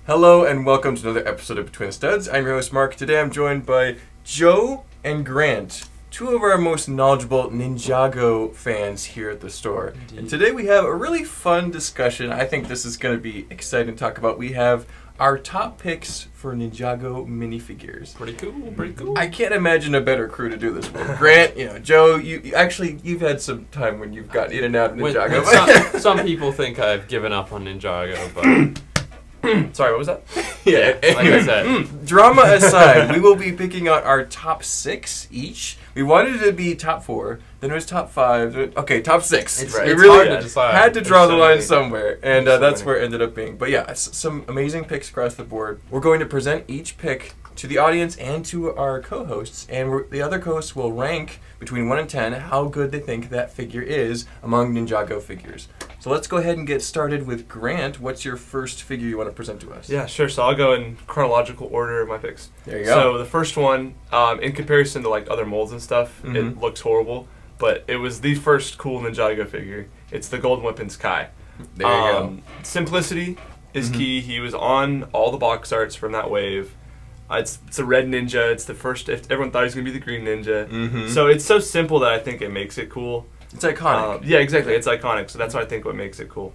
Hello and welcome to another episode of Between the Studs. I'm your host Mark. Today I'm joined by Joe and Grant, two of our most knowledgeable Ninjago fans here at the store. Indeed. And today we have a really fun discussion. I think this is going to be exciting to talk about. We have our top picks for Ninjago minifigures. Pretty cool. I can't imagine a better crew to do this with. Grant, Joe, you've had some time when you've gotten in and out of Ninjago. Some people think I've given up on Ninjago, but... Sorry, what was that? Yeah, like I said. Drama aside, we will be picking out our top 6 each. We wanted it to be top 4, then it was top 5. Okay, top 6. It's we really hard to decide. Had to draw the line somewhere, and that's where it ended up being. But yeah, some amazing picks across the board. We're going to present each pick to the audience and to our co-hosts, and the other co-hosts will rank between 1 and 10 how good they think that figure is among Ninjago figures. So let's go ahead and get started with Grant. What's your first figure you want to present to us? Yeah, sure. So I'll go in chronological order of my picks. There you go. So the first one, in comparison to like other molds and stuff, it looks horrible, but it was the first cool Ninjago figure. It's the Golden Weapons Kai. There you go. Simplicity is key. He was on all the box arts from that wave. It's a red ninja. It's the first. Everyone thought he was going to be the green ninja. So it's so simple that I think it makes it cool. It's iconic. Yeah, exactly. It's iconic. So that's what I think what makes it cool.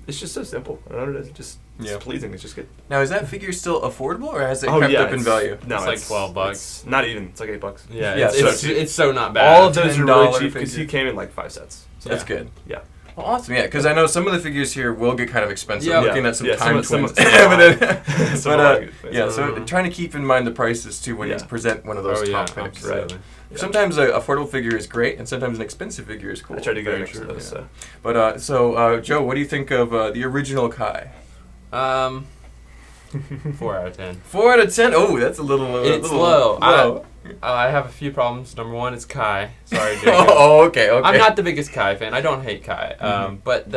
It's just so simple. I don't know. It's just pleasing. It's just good. Now, is that figure still affordable, or has it crept up in value? No, it's like $12. Not even. It's like $8. Yeah, it's so not bad. All of those are really cheap because he came in like 5 sets. So that's good. Yeah. Well, awesome, yeah, because I know some of the figures here will get kind of expensive. Yeah. Looking at some time twins. So trying to keep in mind the prices too when you present one of those top picks. Right. Yeah. Sometimes an affordable figure is great, and sometimes an expensive figure is cool. I try to get next to those. Yeah. But Joe, what do you think of the original Kai? 4 out of 10. 4 out of 10. Oh, that's a little. It's low. I have a few problems. Number one, it's Kai. Sorry, Jacob. Okay. I'm not the biggest Kai fan. I don't hate Kai. But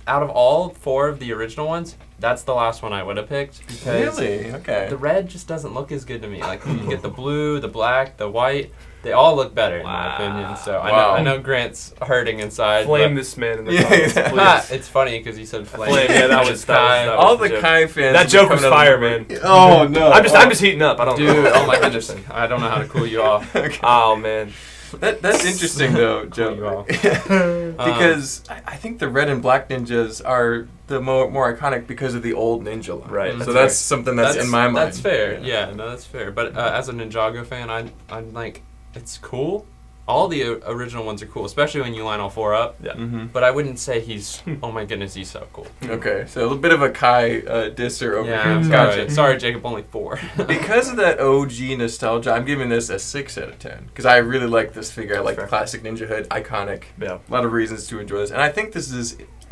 out of all 4 of the original ones, that's the last one I would have picked. Because really? Okay. The red just doesn't look as good to me. Like, you get the blue, the black, the white. They all look better, in my opinion. So I know Grant's hurting inside. Flame this man in the comments, please. It's funny because you said flame. Yeah, that was Kai. All the Kai fans. That joke was fire, man. Oh no! I'm just heating up. I don't know. Dude, oh my goodness! I don't know how to cool you off. Okay. Oh man. That's interesting though, Joe. Because I think the red and black ninjas are the more iconic because of the old ninja line. Right. So that's something that's in my mind. That's fair. Yeah, no, that's fair. But as a Ninjago fan, I'm like, it's cool. All the original ones are cool, especially when you line all 4 up. Yeah. But I wouldn't say he's, oh my goodness, he's so cool. Okay, so a little bit of a Kai disser over here. Gotcha. Sorry, Jacob, only 4. Because of that OG nostalgia, I'm giving this a 6 out of 10. Because I really like this figure. I like the classic Ninja Hood, iconic. Yeah. A lot of reasons to enjoy this. And I think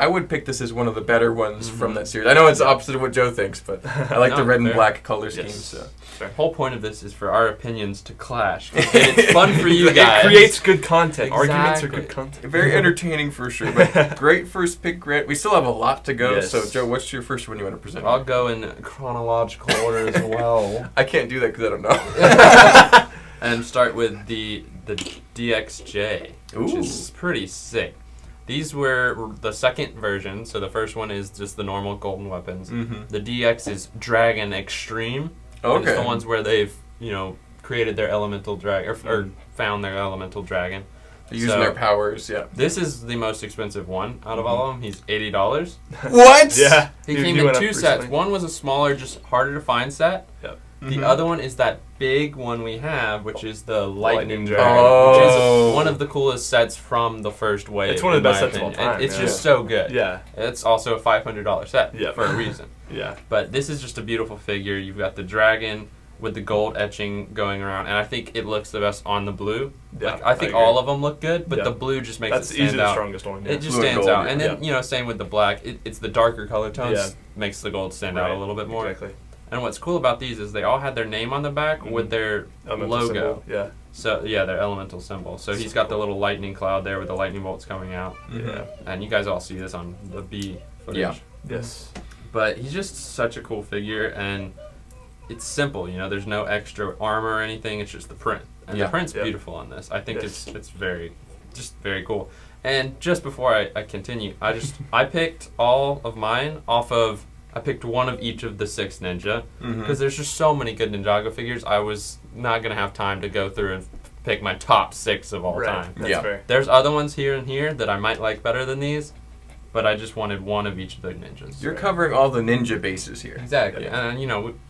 I would pick this as one of the better ones from that series. I know it's the opposite of what Joe thinks, but I like the red and black color scheme. So. The whole point of this is for our opinions to clash. And it's fun for you guys. It creates good content. Exactly. Arguments are good content. Very entertaining for sure. But great first pick, Grant. We still have a lot to go. Yes. So, Joe, what's your first one you want to present? I'll go in chronological order as well. I can't do that because I don't know. And start with the DXJ, which is pretty sick. These were the second version, so the first one is just the normal golden weapons. The DX is Dragon Extreme. Okay. It's the ones where they've, created their elemental dragon, or found their elemental dragon. They're using their powers, yeah. This is the most expensive one out of all of them. He's $80. What? Yeah. He came in 2 sets. One was a smaller, just harder to find set. Yep. The other one is that big one we have, which is the Lightning Dragon. Which is one of the coolest sets from the first wave. It's one of the best sets of all time. It's just so good. Yeah. It's also a $500 set for a reason. Yeah. But this is just a beautiful figure. You've got the dragon with the gold etching going around, and I think it looks the best on the blue. Yeah, I think all of them look good, but the blue just makes it stand out. That's easily the strongest one. Yeah. It just stands out. And then, same with the black. It's the darker color tones makes the gold stand out a little bit more. Exactly. And what's cool about these is they all had their name on the back with their logo. Symbol. Yeah. So, their elemental symbol. So he's got the little lightning cloud there with the lightning bolts coming out. Yeah. And you guys all see this on the B footage. Yeah. Yes. But he's just such a cool figure, and it's simple. There's no extra armor or anything. It's just the print, and the print's beautiful on this. I think it's very cool. And just before I continue, I picked all of mine off of. I picked one of each of the 6 ninja because there's just so many good Ninjago figures. I was not gonna have time to go through and pick my top 6 of all time. That's fair. There's other ones here and here that I might like better than these, but I just wanted one of each of the ninjas. You're covering all the ninja bases here. Exactly, and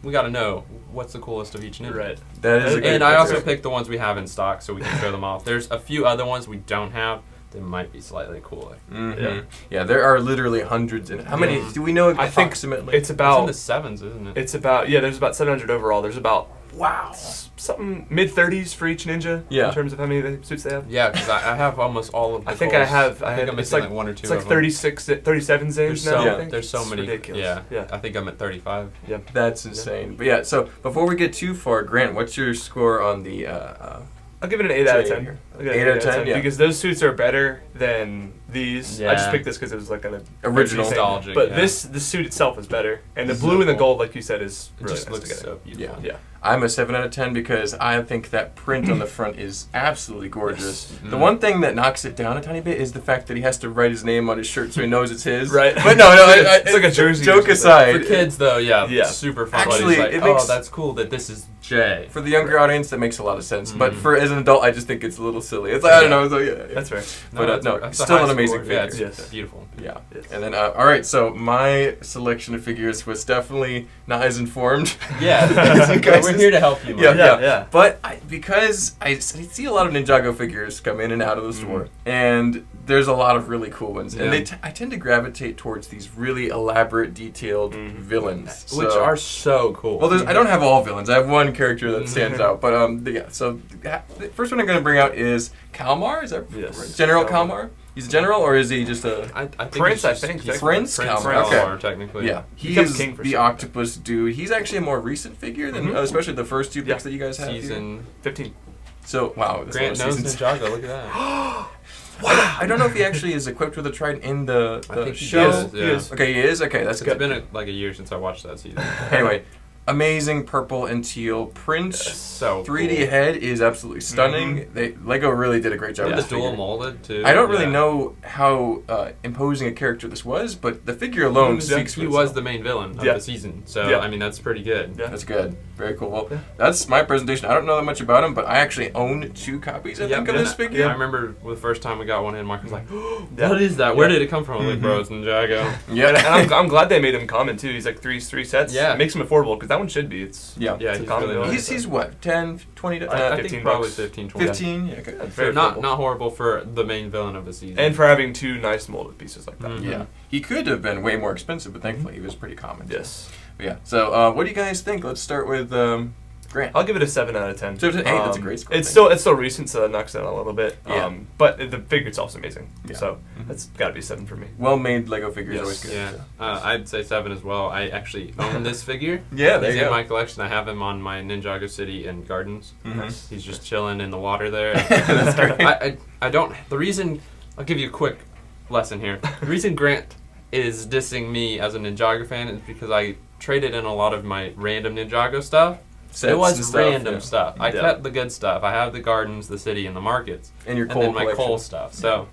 we got to know what's the coolest of each ninja. Right. That is a good And I also answer. picked the ones we have in stock so we can show them off. There's a few other ones we don't have. They might be slightly cooler. Yeah, there are literally hundreds. How many do we know I think approximately? it's about It's in the 7s, isn't it? It's about there's about 700 overall. There's about something mid-30s for each ninja in terms of how many suits they have. Yeah, because I have almost all of the I think Coles. I think I'm it's missing like like 1 or 2 It's like of them. 36, 37 Zanes now. I think. There's so It's many. ridiculous. Yeah. I think I'm at 35. That's insane. But yeah, so before we get too far, Grant, what's your score on the I'll give it an 8 out of Jay 10. here? I'll give it 8 an out of 10, yeah. Because those suits are better than these. I just Yeah. picked this because it was like an Original. Nostalgic, But yeah. the suit itself is better, and the This is blue so and the cool. gold, like you said, is It really just nice looks together. so beautiful. Yeah. I'm a 7 out of 10 because I think that print on the front is absolutely gorgeous. Yes. The one thing that knocks it down a tiny bit is the fact that he has to write his name on his shirt so he knows it's his. Right. But no, It's like a jersey Joke or something. aside, For kids, though, Yeah. it's super fun. Actually, It's like, it makes- that's cool that this is Jay. for the younger audience, that makes a lot of sense. But for as an adult, I just think it's a little silly. It's like, I don't know. So yeah. That's fair. But that's a still high an amazing score. Yeah, figure. it's Yes. beautiful. Yeah. Yes. And then, all right, so my selection of figures was definitely not as informed. Yeah, as you guys. we're here to help you. Yeah, Mike. yeah. But because I see a lot of Ninjago figures come in and out of the store, and there's a lot of really cool ones. And I tend to gravitate towards these really elaborate, detailed villains. Which So- are so cool. well, I don't have all villains. I have one character that stands out. But yeah, so the first one I'm going to bring out is Kalmar. Is that Yes. General Kalmar? He's a general, or is he just a... I think Prince, he's just- I think. he's Prince Prince Kalmar, Kalmar, okay. technically. Yeah, he becomes is king for the some. octopus dude. He's actually a more recent figure than, especially the first 2 picks that you guys have. here. Season 15. So, wow. this Grant is a lot knows of seasons. Ninjago. Look at that. I don't know if he actually is equipped with a trident in the I think show. he is. Yeah. Okay, he is? Okay, that's It's good. been like a year since I watched that season. Anyway, amazing purple and teal print. So 3D cool. head is absolutely stunning. Lego really did a great job And with the this dual figure. molded too. I don't really Yeah. know how imposing a character this was, but the figure alone speaks for He itself. was the main villain of Yeah. the season, so Yeah. I mean that's pretty good. Yeah. That's good. Very cool. Well, that's my presentation. I don't know that much about him, but I actually own 2 copies, I think, of this figure. I remember the first time we got one in, Mark was like, Yeah. "What is that? Where did it come from?" I'm like, "Bro, it's Ninjago." Yeah. And I'm glad they made him common too. He's like three sets. Yeah. It makes him affordable because that one should be. It's Yeah. Yeah, It's a he's common really villain. nice. He's what, 10, 20, I 15 think probably bucks. 15, 20. 15? Yeah, okay. very Not affordable. not horrible for the main villain of the season. And for having 2 nice molded pieces like that. Mhm. Yeah. He could have been way more expensive, but thankfully he was pretty common. Yes. But yeah. So, what do you guys think? Let's start with Grant. I'll give it a 7 out of 10. So, hey, that's a great score. It's still recent, so that knocks it out a little bit. Yeah. But the figure itself is amazing. Yeah. So that's got to be a 7 for me. Well-made Lego figures Yes. always good. yeah, so. I'd say 7 as well. I actually own this figure. Yeah, there He's you in go. my collection. I have him on my Ninjago City and Gardens. Mhm. He's just chilling in the water there. That's great. I don't. The reason I'll give you a quick lesson here. The reason Grant is dissing me as a Ninjago fan is because I traded in a lot of my random Ninjago stuff. Sets It was and stuff, random yeah. stuff. I Yeah. kept the good stuff. I have the gardens, the city, and the markets, And your and Cole then my collection. Cole stuff. So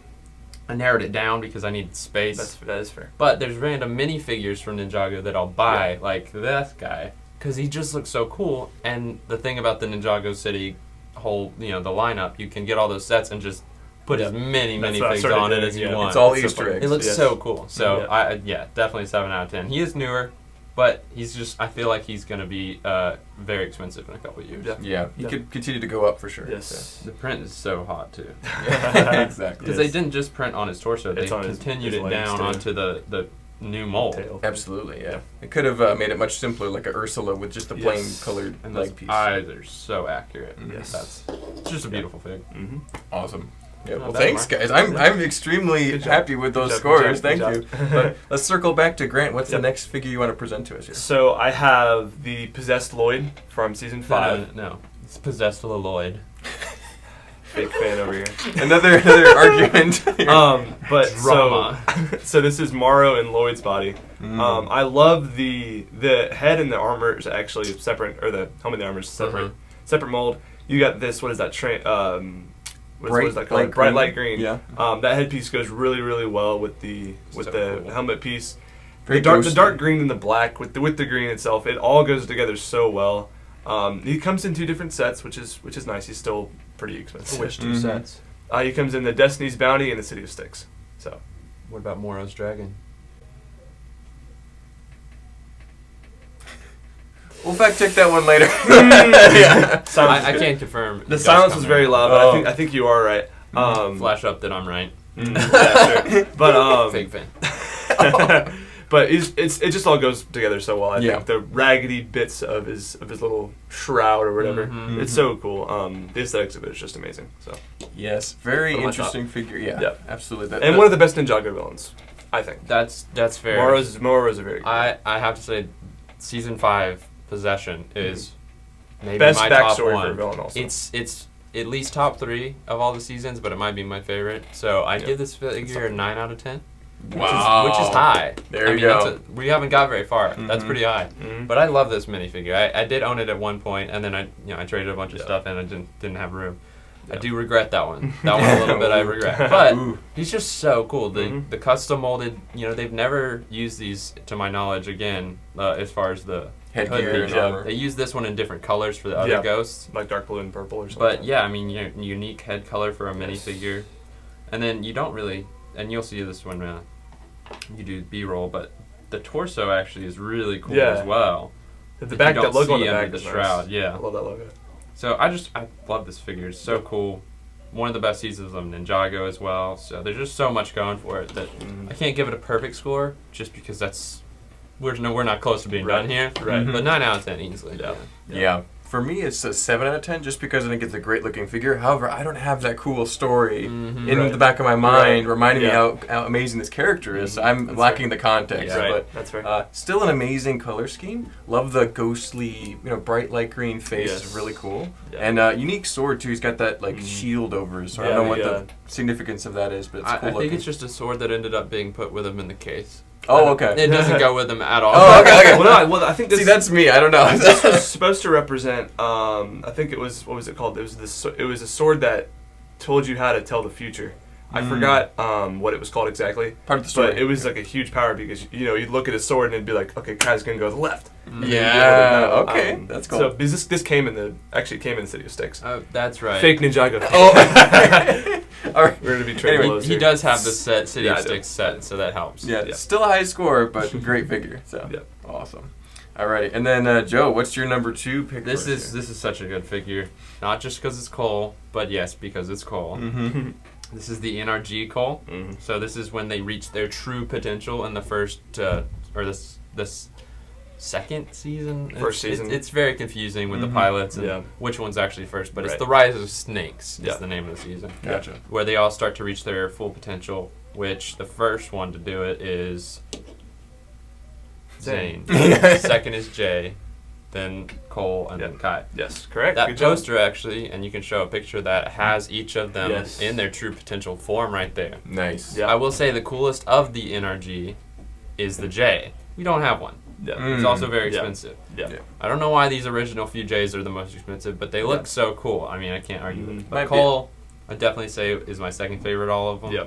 I narrowed it down because I needed space. That is fair. But there's random minifigures from Ninjago that I'll buy, like this guy, because he just looks so cool. And the thing about the Ninjago City whole, the lineup, you can get all those sets and just put as many That's what I minifigs started on it doing, as you yeah. want. It's all It's so Easter fun. eggs. It looks Yes. so cool. So Yeah. definitely 7 out of 10. He is newer, but he's just. I feel like he's gonna be very expensive in a couple of years. Yeah. Yeah, he Yeah. could continue to go up for sure. Yes. The print is so hot too. Yeah. Exactly. Because they didn't just print on his torso; they It's on his continued it legs, down too. onto the new mold. Tail. Absolutely, yeah. It could have made it much simpler, like a Ursula with just a plain Yes. colored And those leg piece. eyes are so accurate. Yes. That's it's just a beautiful fig. Mm-hmm. Awesome. Yeah, Not well, bad, thanks, Mark. guys. I'm extremely Good job. happy with Good those job, scores. good Thank job, you. good job. But let's circle back to Grant. What's the Yep. next figure you want to present to us here? So I have the possessed Lloyd from season 5. No, it's possessed Lloyd. fake fan over here. Another argument. But Drama. so this is Morrow and Lloyd's body. I love the head and the armor is actually separate, or the helmet and the armor is separate, separate mold. You got this. What is that? What is that called? Bright light green. Yeah. That headpiece goes really, really well with the Cool. helmet piece. Very The dark green and the black with the green itself, it all goes together so well. He comes in 2 different sets, which is nice. He's still pretty expensive. Which 2 sets? He comes in the Destiny's Bounty and the City of Styx. So, What about Morrow's Dragon? We'll fact check that one later. yeah. I can't confirm. The silence was very loud, but I think you are right. Flash up that I'm right. Yeah, sure. But Fake fan. but it just all goes together so well. I Yeah. think the raggedy bits of his little shroud or whatever, it's so cool. The aesthetics of it is just amazing. So Yes, very Put 'em on interesting figure. Yeah, Yeah. absolutely. and one of the best Ninjago villains, I think. That's fair. Morrow's a very good. I have to say, season 5 Possession is maybe Best my top backstory one. for a villain also. It's at least top 3 of all the seasons, but it might be my favorite. So I give this figure a 9 out of 10. Wow. Which is high. There you go. We haven't got very far. That's pretty high. Mhm. But I love this minifigure. I did own it at one point, and then I traded a bunch of stuff, and I didn't have room. I do regret that one. That one a little bit I regret. But Ooh. he's just so cool. The custom molded, they've never used these, to my knowledge, again, as far as the Headgear hood and piece. armor. They use this one in different colors for the other Yeah. ghosts. Like dark blue and purple or something. But yeah, I mean, unique head color for a minifigure. And then you don't really, and you'll see this when you do B-roll, but the torso actually is really cool Yeah. as well. the you back, don't that logo on see the under back the is nice. shroud, yeah. I love that logo. So I love this figure. It's so cool. One of the best seasons of Ninjago as well. So there's just so much going for it that I can't give it a perfect score just because we're not close to being done here. Right. But 9 out of 10 easily. Yeah. Yeah. For me, it's a 7 out of 10 just because I think it's a great looking figure. However, I don't have that cool story in Right. the back of my mind reminding me Yeah. how amazing this character is. I'm That's lacking fair. the context. Yeah. Right. But That's fair. still an amazing color scheme. Love the ghostly, bright light green face. Yes. Is really cool. Yeah. And unique sword too. He's got that shield over his sword. I Yeah, don't know what yeah. the significance of that is, but it's cool I think looking. it's just a sword that ended up being put with him in the case. Oh, okay. It doesn't go with him at all. Oh, okay. well, I think this See, that's me. I don't know. this was supposed to represent. I think it was, what was it called? It was a sword that told you how to tell the future. I forgot what it was called exactly. Part of the story. But it was like a huge power because you'd look at his sword and it'd be like, okay, Kai's gonna go to the left. Yeah. Okay. That's cool. So this came in the City of Styx. Oh, that's right. Fake Ninjago. Oh. All right. We're gonna be trading Anyway, blows He here. does have the City Yeah, of I do. Styx set, so that helps. Yeah, Yeah. still a high score, but great figure. So Yeah. awesome. Alrighty, and then Joe, what's your number 2 pick? This for us is here? such a good figure, not just because it's Cole, but yes, because it's Cole. Mm-hmm. This is the NRG Cole. Mhm. So this is when they reach their true potential in the first or this second season. First season. It's very confusing with Mhm. the pilots and Yeah. which one's actually first, but it's Right. the Rise of Snakes. Yeah. Is the name of the season. Gotcha. Where they all start to reach their full potential. Which the first one to do it is Zane. Second is Jay, then Cole, and then Kai. Yes, correct. That Good job. poster actually, and you can show a picture that has each of them Yes. in their true potential form right there. Nice. Yeah. I will say the coolest of the NRG is the J. We don't have one. Yeah. Mm. It's also very Yeah. expensive. Yeah. Yeah. I don't know why these original few J's are the most expensive, but they look Yeah. so cool. I mean, I can't argue with Mhm. it. Might But be. Cole, I definitely say is my second favorite. All of them. Yeah.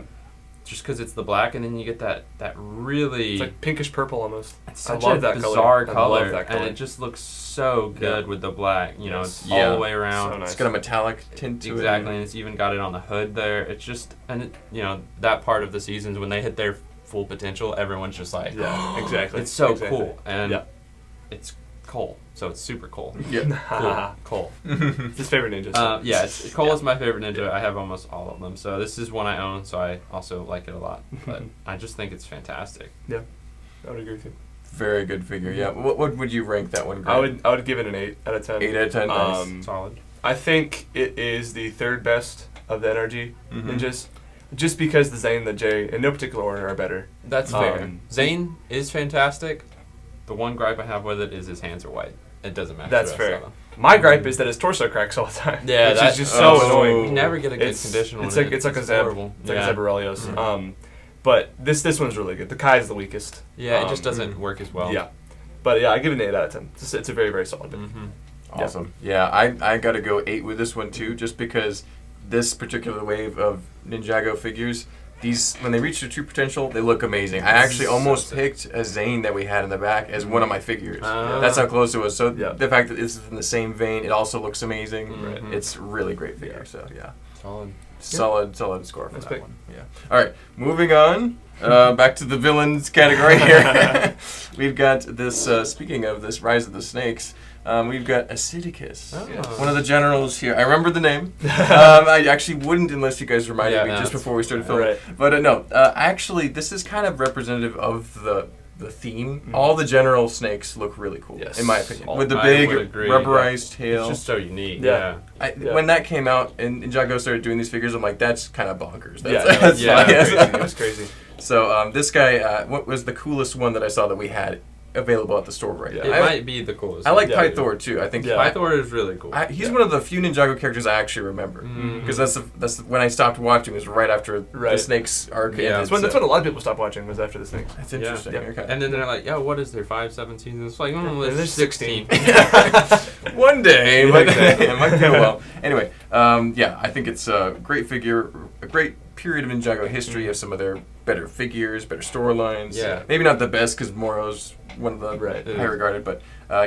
Just because it's the black, and then you get that really. It's like pinkish purple almost. It's I such love a that bizarre color. I color, love that color. and it just looks so good Yeah. with the black. Yes. It's Yeah. all the way around. So nice. It's got a metallic tint to Exactly, it. and it's even got it on the hood there. It's just, that part of the seasons when they hit their full potential, everyone's just like, Yeah, exactly. it's so Exactly. cool, and Yeah. it's Cole, so it's super cool. Yeah. Cool. It's his favorite ninja. Yeah, Cole is my favorite ninja. I have almost all of them, so this is one I own, so I also like it a lot. But I just think it's fantastic. Yeah, I would agree with you. Very good figure. Yeah. What would you rank that one? Greg? I would give it an 8 out of 10. 8 out of 10. Nice. Solid. I think it is the third best of the NRG Mhm. ninjas, just because the Zane and the J, in no particular order, are better. That's fair. Um, Zane is fantastic. The one gripe I have with it is his hands are white. It doesn't match. That's the rest fair. of them. My gripe is that his torso cracks all the time. Yeah, which that's is just so oh. annoying. You never get a good condition. It's when like it's like a Zeb. horrible. It's like yeah. a Zeb Aurelios. But this one's really good. The Kai is the weakest. Yeah, it just doesn't work as well. Yeah, but yeah, I give it an 8 out of 10. It's a very very solid pick. Awesome. Yeah, I got to go 8 with this one too, just because this particular wave of Ninjago figures, these when they reach their true potential, they look amazing. I actually almost picked a Zane that we had in the back as one of my figures. That's how close it was. So the fact that this is in the same vein, it also looks amazing. It's a really great figure. So yeah, solid score for that one. Yeah. All right, moving on. Back to the villains category here. We've got this. Speaking of this, Rise of the Snakes. We've got Acidicus, one of the generals here. I remember the name. I actually wouldn't unless you guys reminded me just before we started filming. Right. But no, actually, this is kind of representative of the theme. All the general snakes look really cool, in my opinion. With the big rubberized tail. It's just so unique. When that came out and Ninjago started doing these figures, I'm like, that's kind of bonkers. It was crazy. So this guy, what was the coolest one that I saw that we had available at the store right now? It might be the coolest. I like Pythor too. I think Pythor is really cool. He's one of the few Ninjago characters I actually remember because that's when I stopped watching. Was right after the Snakes arc. Yeah, that's when a lot of people stopped watching. Was after the Snakes. That's interesting. Okay. And then they're like, "Yo, what is there? 5, 7 seasons?" It's like, there's 16. One day, but it might feel well. Anyway, I think it's a great figure, a great period of Ninjago history of some of their better figures, better storylines. Yeah. Maybe not the best because Moro's one of the high regarded, but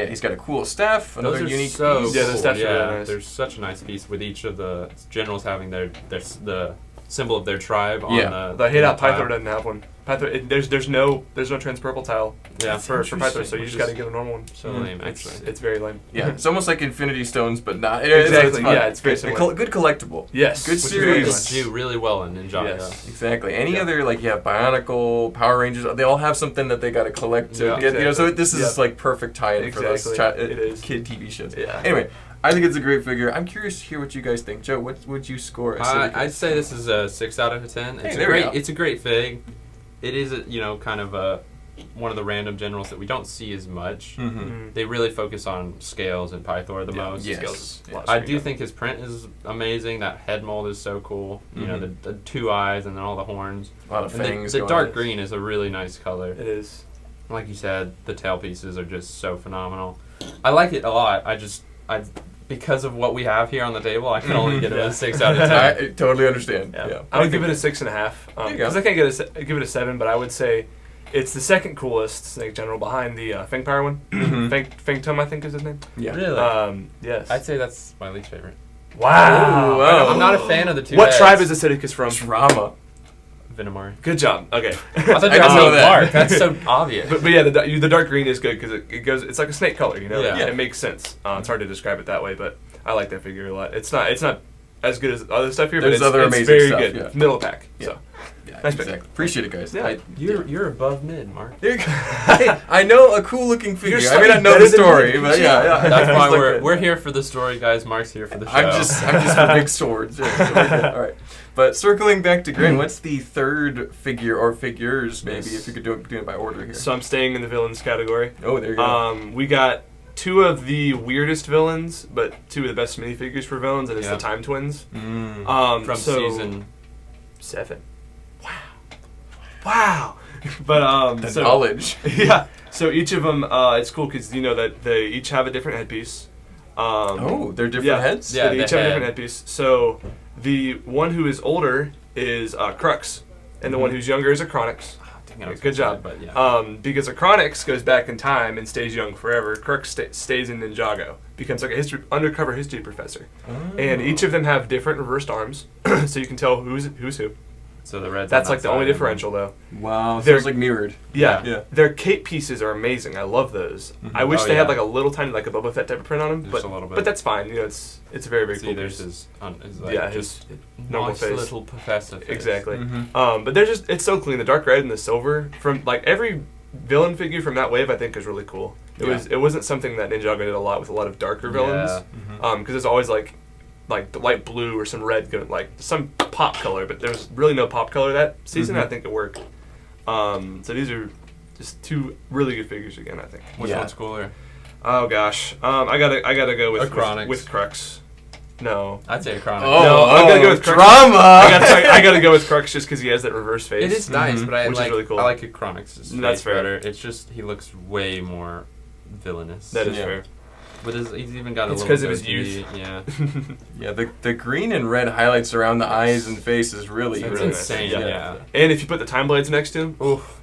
he's got a cool staff, another unique piece. Yeah, the staff's really nice. There's such a nice piece with each of the generals having the symbol of their tribe on the hate out Pythor doesn't have one. Pythor, there's no trans-purple tile for Pythor, so you just got to get a normal one. So lame, actually. It's very lame. Yeah, it's almost like Infinity Stones, but not. Exactly. It's very similar. Good collectible. Yes. Good series. Do really well in Ninjago. Yes. Exactly. Any other Bionicle, Power Rangers, they all have something that they got to collect to get. So this is like perfect tie-in for those kid TV shows. Yeah. Anyway. I think it's a great figure. I'm curious to hear what you guys think. Joe, what would you score? I'd say this is a 6 out of 10. It's a great fig. It is kind of one of the random generals that we don't see as much. They really focus on Scales and Pythor the most. Yes. I do think his print is amazing. That head mold is so cool. You know, the 2 eyes and then all the horns. A lot of fangs. The dark green is a really nice color. It is. Like you said, the tail pieces are just so phenomenal. I like it a lot. Because of what we have here on the table, I can only get it a 6 out of 10. I totally understand. Yeah. I would give it a 6.5. Because I can't give it a 7, but I would say it's the second coolest snake general behind the Feng Power one. Feng Tum, I think is his name. Yeah. Really? Yes. I'd say that's my least favorite. Wow. I'm not a fan of the 2 What heads. tribe is Acidicus from? Drama. Vinemari. Good job. Okay. I thought you know that. Mark. That's so obvious. But yeah, the dark green is good because it goes. It's like a snake color, you know. Yeah. It makes sense. It's hard to describe it that way, but I like that figure a lot. It's not as good as other stuff here, but it's amazing very stuff, good. Yeah. Middle pack. Yeah. So Nice pick. Appreciate it, guys. Yeah. You're above mid, Mark. Hey, I know a cool looking figure. You're I may not know the story, but yeah. That's why we're here for the story, guys. Mark's here for the show. I'm just for big swords. Yeah, all right. But circling back to Grin, what's the third figure or figures, maybe, if you could do it by order here? So I'm staying in the villains category. Oh, there you go. We got 2 of the weirdest villains, but 2 of the best minifigures for villains, and it's the Time Twins. From season 7. Wow. But the knowledge. Yeah. So each of them, it's cool because you know that they each have a different headpiece. They're different heads. Yeah, they each have a different headpiece. So the one who is older is Crux, and the one who's younger is a Chronix. Good job. But yeah. Because a Chronix goes back in time and stays young forever. Crux stays in Ninjago, becomes like a undercover history professor. And each of them have different reversed arms, so you can tell who's who. So the red. That's like the only differential, though. Wow, feels like mirrored. Yeah. Their cape pieces are amazing. I love those. I wish they had like a little tiny, like a Boba Fett type of print on them, just a little bit. But that's fine. You know, it's a very very cool. There's piece. his normal nice face. little professor face. Exactly. But they're just it's so clean. The dark red and the silver from like every villain figure from that wave I think is really cool. It wasn't something that Ninjago did a lot with a lot of darker villains. Because it's always like the light blue or some red, like some pop color, but there's really no pop color that season. I think it worked. So these are just 2 really good figures again, I think. Which one's cooler? Oh gosh, I gotta go with Chronix. with Crux. No. I'd say a Chronic. Oh, No, I'm gonna go with Crux. drama. I gotta go with Crux just because he has that reverse face. It is nice, but I Which is like really cool. I like a Chronix's face That's fair. better. It's just he looks way more villainous. That is Yeah. fair. With he's even got a It's little 'cause of his goatee, youth. Yeah. Yeah, the green and red highlights around the eyes and face is really, It's really nice. insane. Yeah. Yeah. And if you put the time blades next to him, Oof.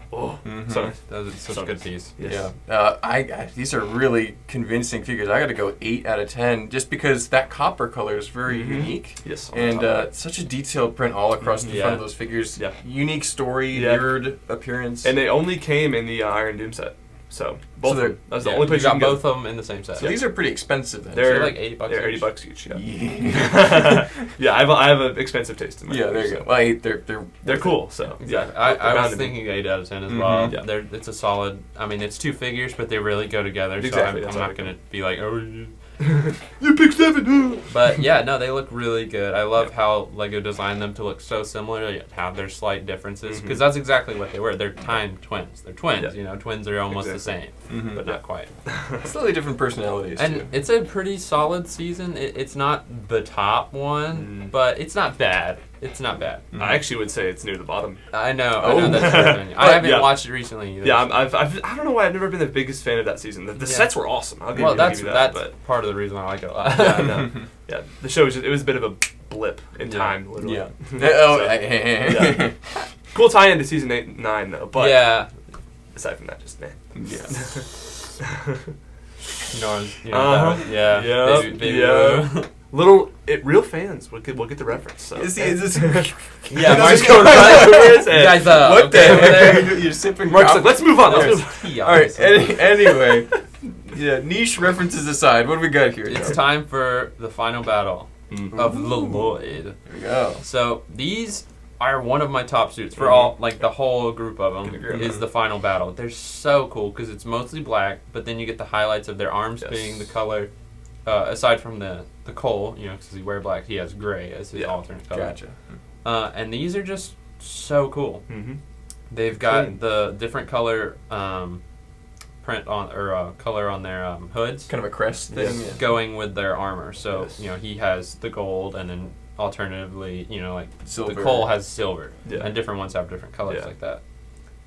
sorry. That was such a good piece. Yes. Yeah, these are really convincing figures. I got to go 8 out of 10, just because that copper color is very unique. Yes. And such a detailed print all across the front of those figures. Yeah. Unique story, Yeah. mirrored appearance. And they only came in the Iron Doom set. So both So of them. That's the Yeah, only place you got can get both of them in the same set. so these are pretty expensive then. They're like $80 They're each. $80 each. Yeah. Yeah, Yeah, I have an expensive taste in my yeah, there you go. Well, they're They're cool. So Exactly. yeah, I they're bound was to be. thinking 8 out of 10 as well. Yeah. It's a solid. I mean, it's 2 figures, but they really go together. Exactly, So that's I'm how not they gonna be like, oh. You picked 7. But yeah, no, they look really good. I love how Lego designed them to look so similar, yet have their slight differences. Because that's exactly what they were. They're timed twins. They're twins. Yeah. You know, twins are almost the same, but not quite. slightly different personalities. And too. it's a pretty solid season. It's not the top one, but it's not bad. It's not bad. I actually would say it's near the bottom. I know Oh. that's your opinion. I haven't Yeah. watched it recently either. Yeah, I don't know why I've never been the biggest fan of that season. The sets were awesome. I'll give Well, you that's that. part of the reason I like it a lot. But yeah, no. Yeah, the show it was a bit of a blip in time, literally. Yeah. So, yeah. cool tie into season 8 and 9 though. But yeah. aside from that, just meh. Yeah. Yeah. Yep, Baby yep. Blue. Real fans will get the reference. So. Is this? Yeah, Mark's Mark's going right over over his his head. guys, What okay the over heck? there? You're sipping. Mark's like, coffee? let's move on. Let's There's move on. tea, All right. obviously. Anyway, yeah. Niche references aside, what do we got here? It's Joe? time for the final battle of the Lloyd. Here we go. So these are one of my top suits for all, like the whole group of them is the final battle. They're so cool because it's mostly black, but then you get the highlights of their arms being the color. Aside from the Cole, you know, because he wear black, he has gray as his alternate color. Gotcha. And these are just so cool. Mm-hmm. They've got Clean. the different color print on or color on their hoods. Kind of a crest thing. Yes. Yeah. Going with their armor. So, Yes. you know, he has the gold and then alternatively, you know, like Silver. the Cole has silver. Yeah. And different ones have different colors Yeah. like that.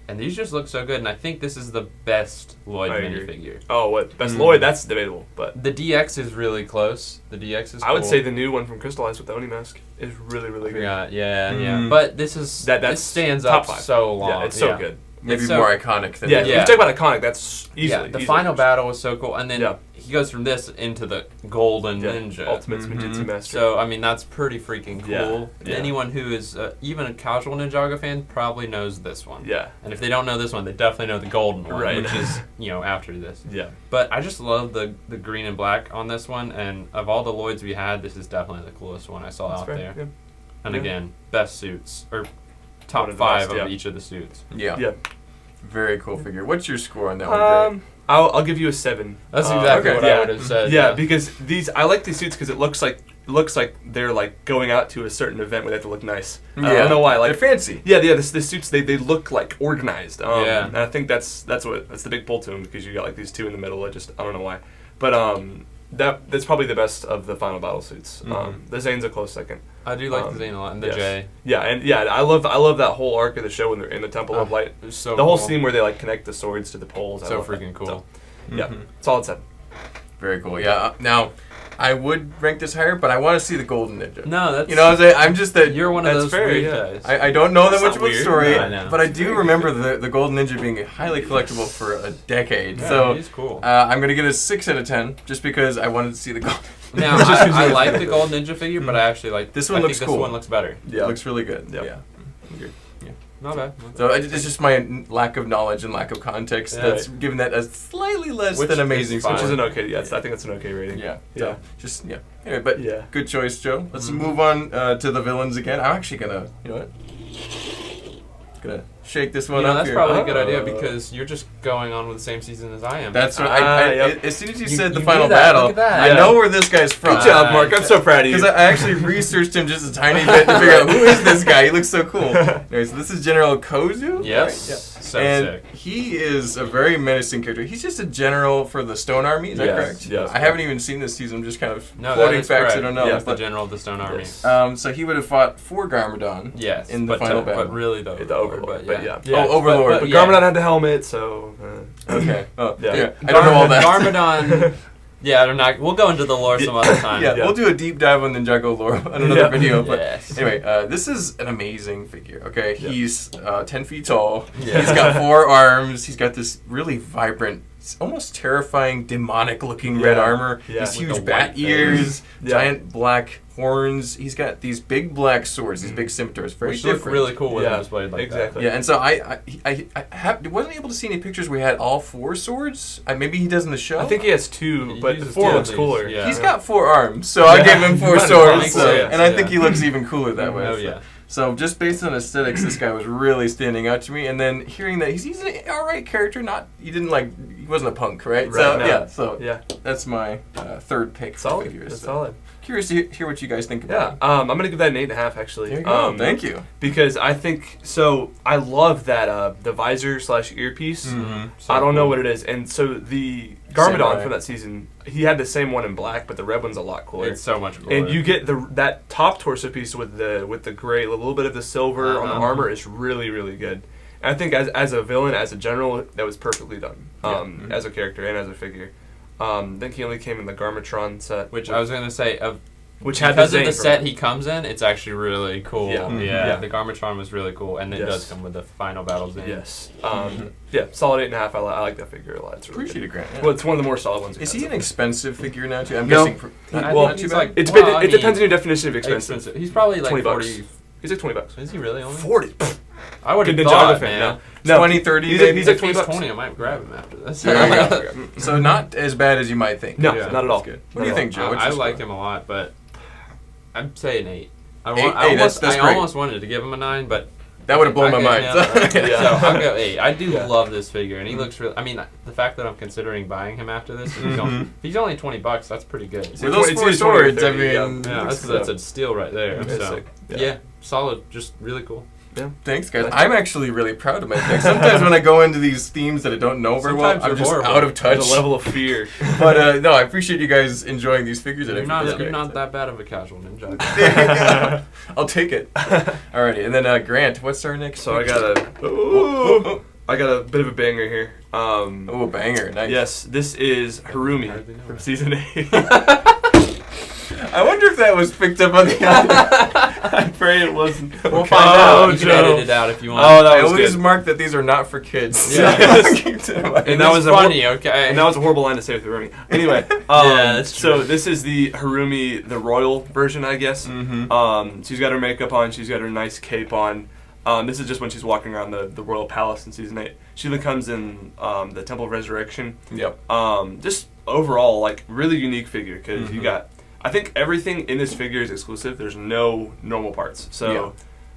And these just look so good, and I think this is the best Lloyd I agree. minifigure. Oh, what best Lloyd? That's debatable, but The DX is really close. The DX is I would cool. say the new one from Crystallized with the Oni mask is really, really good. Yeah. But this is That's this stands top up 5. so long. Yeah, it's so good. Maybe It's so- more iconic than. Yeah, the- if you talk about iconic, that's easily. the easily final first. battle was so cool, and then Yeah. he goes from this into the Golden Yeah, Ninja. Ultimate Ninjutsu Master. So I mean that's pretty freaking cool. Yeah, And yeah. anyone who is even a casual Ninjago fan probably knows this one. yeah, And if they don't know this one, they definitely know the Golden one, Right. which is after this. yeah. But I just love the green and black on this one, and of all the Lloyds we had, this is definitely the coolest one I saw That's out fair. there. Yeah. And Yeah. again, best suits or One top of the 5 best, of yeah. each of the suits. Yeah. Yeah. Very cool figure. What's your score on that one? Greg? I'll give you a 7. That's exactly okay. what yeah. I would have said. Yeah, because I like these suits because it looks like they're like going out to a certain event where they have to look nice. I don't know why. Like They're fancy. Yeah. The suits they look like organized. Yeah. And I think that's the big pull to them because you got like these two in the middle. I don't know why, but that's probably the best of the final battle suits. The Zane's a close second. I do like the Zane a lot, and the yes. J. Yeah, and I love that whole arc of the show when they're in the Temple of Light. It was so The whole cool. scene where they like connect the swords to the poles. I So love that. freaking cool. So, yeah, solid 7. Very cool. Yeah. Now, I would rank this higher, but I want to see the Golden Ninja. No, that's You know what I'm saying? I'm just that. you're one of that's those fair, weird yeah. guys. I don't know that That's much not about the weird. story, No, I know. but I do remember the Golden Ninja being highly collectible for a decade. Yeah, So he's cool. I'm going to give it a 6 out of 10 just because I wanted to see the Golden Now Just 'cause I you- like the Gold Ninja figure, but I actually like This one I looks think cool. This one looks better. Yeah. It looks really good. Yep. Yeah. Not bad. So it's just my lack of knowledge and lack of context Yeah. that's given that a slightly less Which than is amazing fine. Which score. is an okay. Yeah, I think that's an okay rating. Yeah. Yeah. Just Anyway, but Yeah. good choice, Joe. Let's move on to the villains again. I'm actually gonna, you know what? Gonna shake this one up that's here. probably a good idea because you're just going on with the same season as I am. That's what yep. as soon as you said the you final knew that. battle, Look at that. I know where this guy's from. Good job, Mark. I'm so proud of you. Because I actually researched him just a tiny bit to figure out who is this guy. He looks so cool. Anyway, so this is General Kozu. Yes. Right? So and sick. he is a very menacing character. He's just a general for the Stone Army. Is that Yes, correct? yes. I haven't even seen this season. I'm just kind of No, that quoting is facts correct. I don't know. Yes, the But, general of the Stone Army. Yes. so he would have fought for Garmadon. Yes, in the final battle. But really the Overlord, but yeah. Oh, Overlord. But yeah. Garmadon had the helmet, so... Okay. Oh, Yeah. yeah. I don't know all that. Garmadon. Yeah, they're not. We'll go into the lore some other time. Yeah, we'll do a deep dive on Ninjago lore on another Yeah. video. But Yes. anyway, this is an amazing figure. Okay, Yeah. he's 10 feet tall. Yeah. He's got 4 arms. He's got this really vibrant, almost terrifying, demonic-looking red Yeah. armor. Yeah. These With huge the bat white ears, Yeah. giant black horns. He's got these big black swords, these big scimitars. Very Which look different. really cool when Yeah, they're displayed like exactly. Yeah, and so I wasn't able to see any pictures where he had all 4 swords. Maybe he does in the show. I think he has 2, He but the uses 4 two looks of these, cooler. yeah. He's got 4 arms, so I Yeah. gave him 4 Might as swords. well, So, yeah. and I think he looks even cooler that way. Oh so. yeah. So just based on aesthetics, this guy was really standing out to me. And then hearing that he's an alright character, he wasn't a punk, right? So no. yeah, so Yeah. that's my third pick for Solid. figures. That's So. solid. Curious to hear what you guys think Yeah. about it. I'm going to give that an 8.5, actually. There you go. Thank you. Because I think... So, I love that the visor/earpiece. Mm-hmm. So I don't know cool. what it is. And so the Garmadon Samurai. from that season, he had the same one in black, but the red one's a lot cooler. It's so much cooler. And you get that top torso piece with the gray, a little bit of the silver on the Uh-huh. armor is really, really good. And I think as a villain, as a general, that was perfectly done. As a character and as a figure. I think he only came in the Garmatron set, Which I was gonna say, which had because the of the Zane set from it. he comes in, it's actually really cool. Yeah. Mhm. Yeah. The Garmatron was really cool, and it Yes. does come with the final battles in. Yes. Yeah, solid 8.5. I like that figure a lot. It's really Appreciate it, good. Grant. Yeah. Well, it's one of the more solid ones. Is he an expensive figure now too? I'm No. guessing. I Well, think he's too like bad. It depends on your definition of expensive. He's probably like 20 $40. bucks. He's like $20. Is he really only? 40. I would have Good thought, Ninjago fan, man. No. 20, 30 He's maybe? He's like If 20 he's bucks. 20, I might grab him after this. There you go. So not as bad as you might think. No, Yeah. not at all. That's good. What do you think, Joe? What's I your liked score? him a lot, but I'd say an 8. I Eight, that's great. almost wanted to give him a 9, but That would have blown my mind. Yeah. So I'll go 8. I do Yeah. love this figure, and he looks really. I mean, the fact that I'm considering buying him after this, if he's only $20. That's pretty good. With those 4 20, swords, 30, I mean, Yeah, that's a steal right there. It's So sick. yeah, solid, just really cool. thanks, guys. I'm actually really proud of my pick. Sometimes when I go into these themes that I don't know very well, Sometimes I'm you're just horrible. out of touch. The level of fear. But no, I appreciate you guys enjoying these figures. That I You're think is not, great. you're not that bad of a casual ninja. I'll take it. Alrighty, and then Grant, what's our next? So I pick? got a bit of a banger here. Oh, banger! Nice. Yes, this is Harumi Hardly know from it. season 8. I wonder if that was picked up on the other. I pray it wasn't. We'll Okay. find Oh, out. You can Joe. edit it out if you want. Oh, I that was always good. mark that these are not for kids. Yeah. Keep that in mind. And that was a funny, okay? And that was a horrible line to say with Harumi. Anyway, Yeah, that's so true. this is the Harumi, the royal version, I guess. Mhm. She's got her makeup on. She's got her nice cape on. This is just when she's walking around the royal palace in season 8. She then comes in the Temple of Resurrection. Yep. Just overall, like, really unique figure because you Mhm. got. I think everything in this figure is exclusive. There's no normal parts. So, Yeah.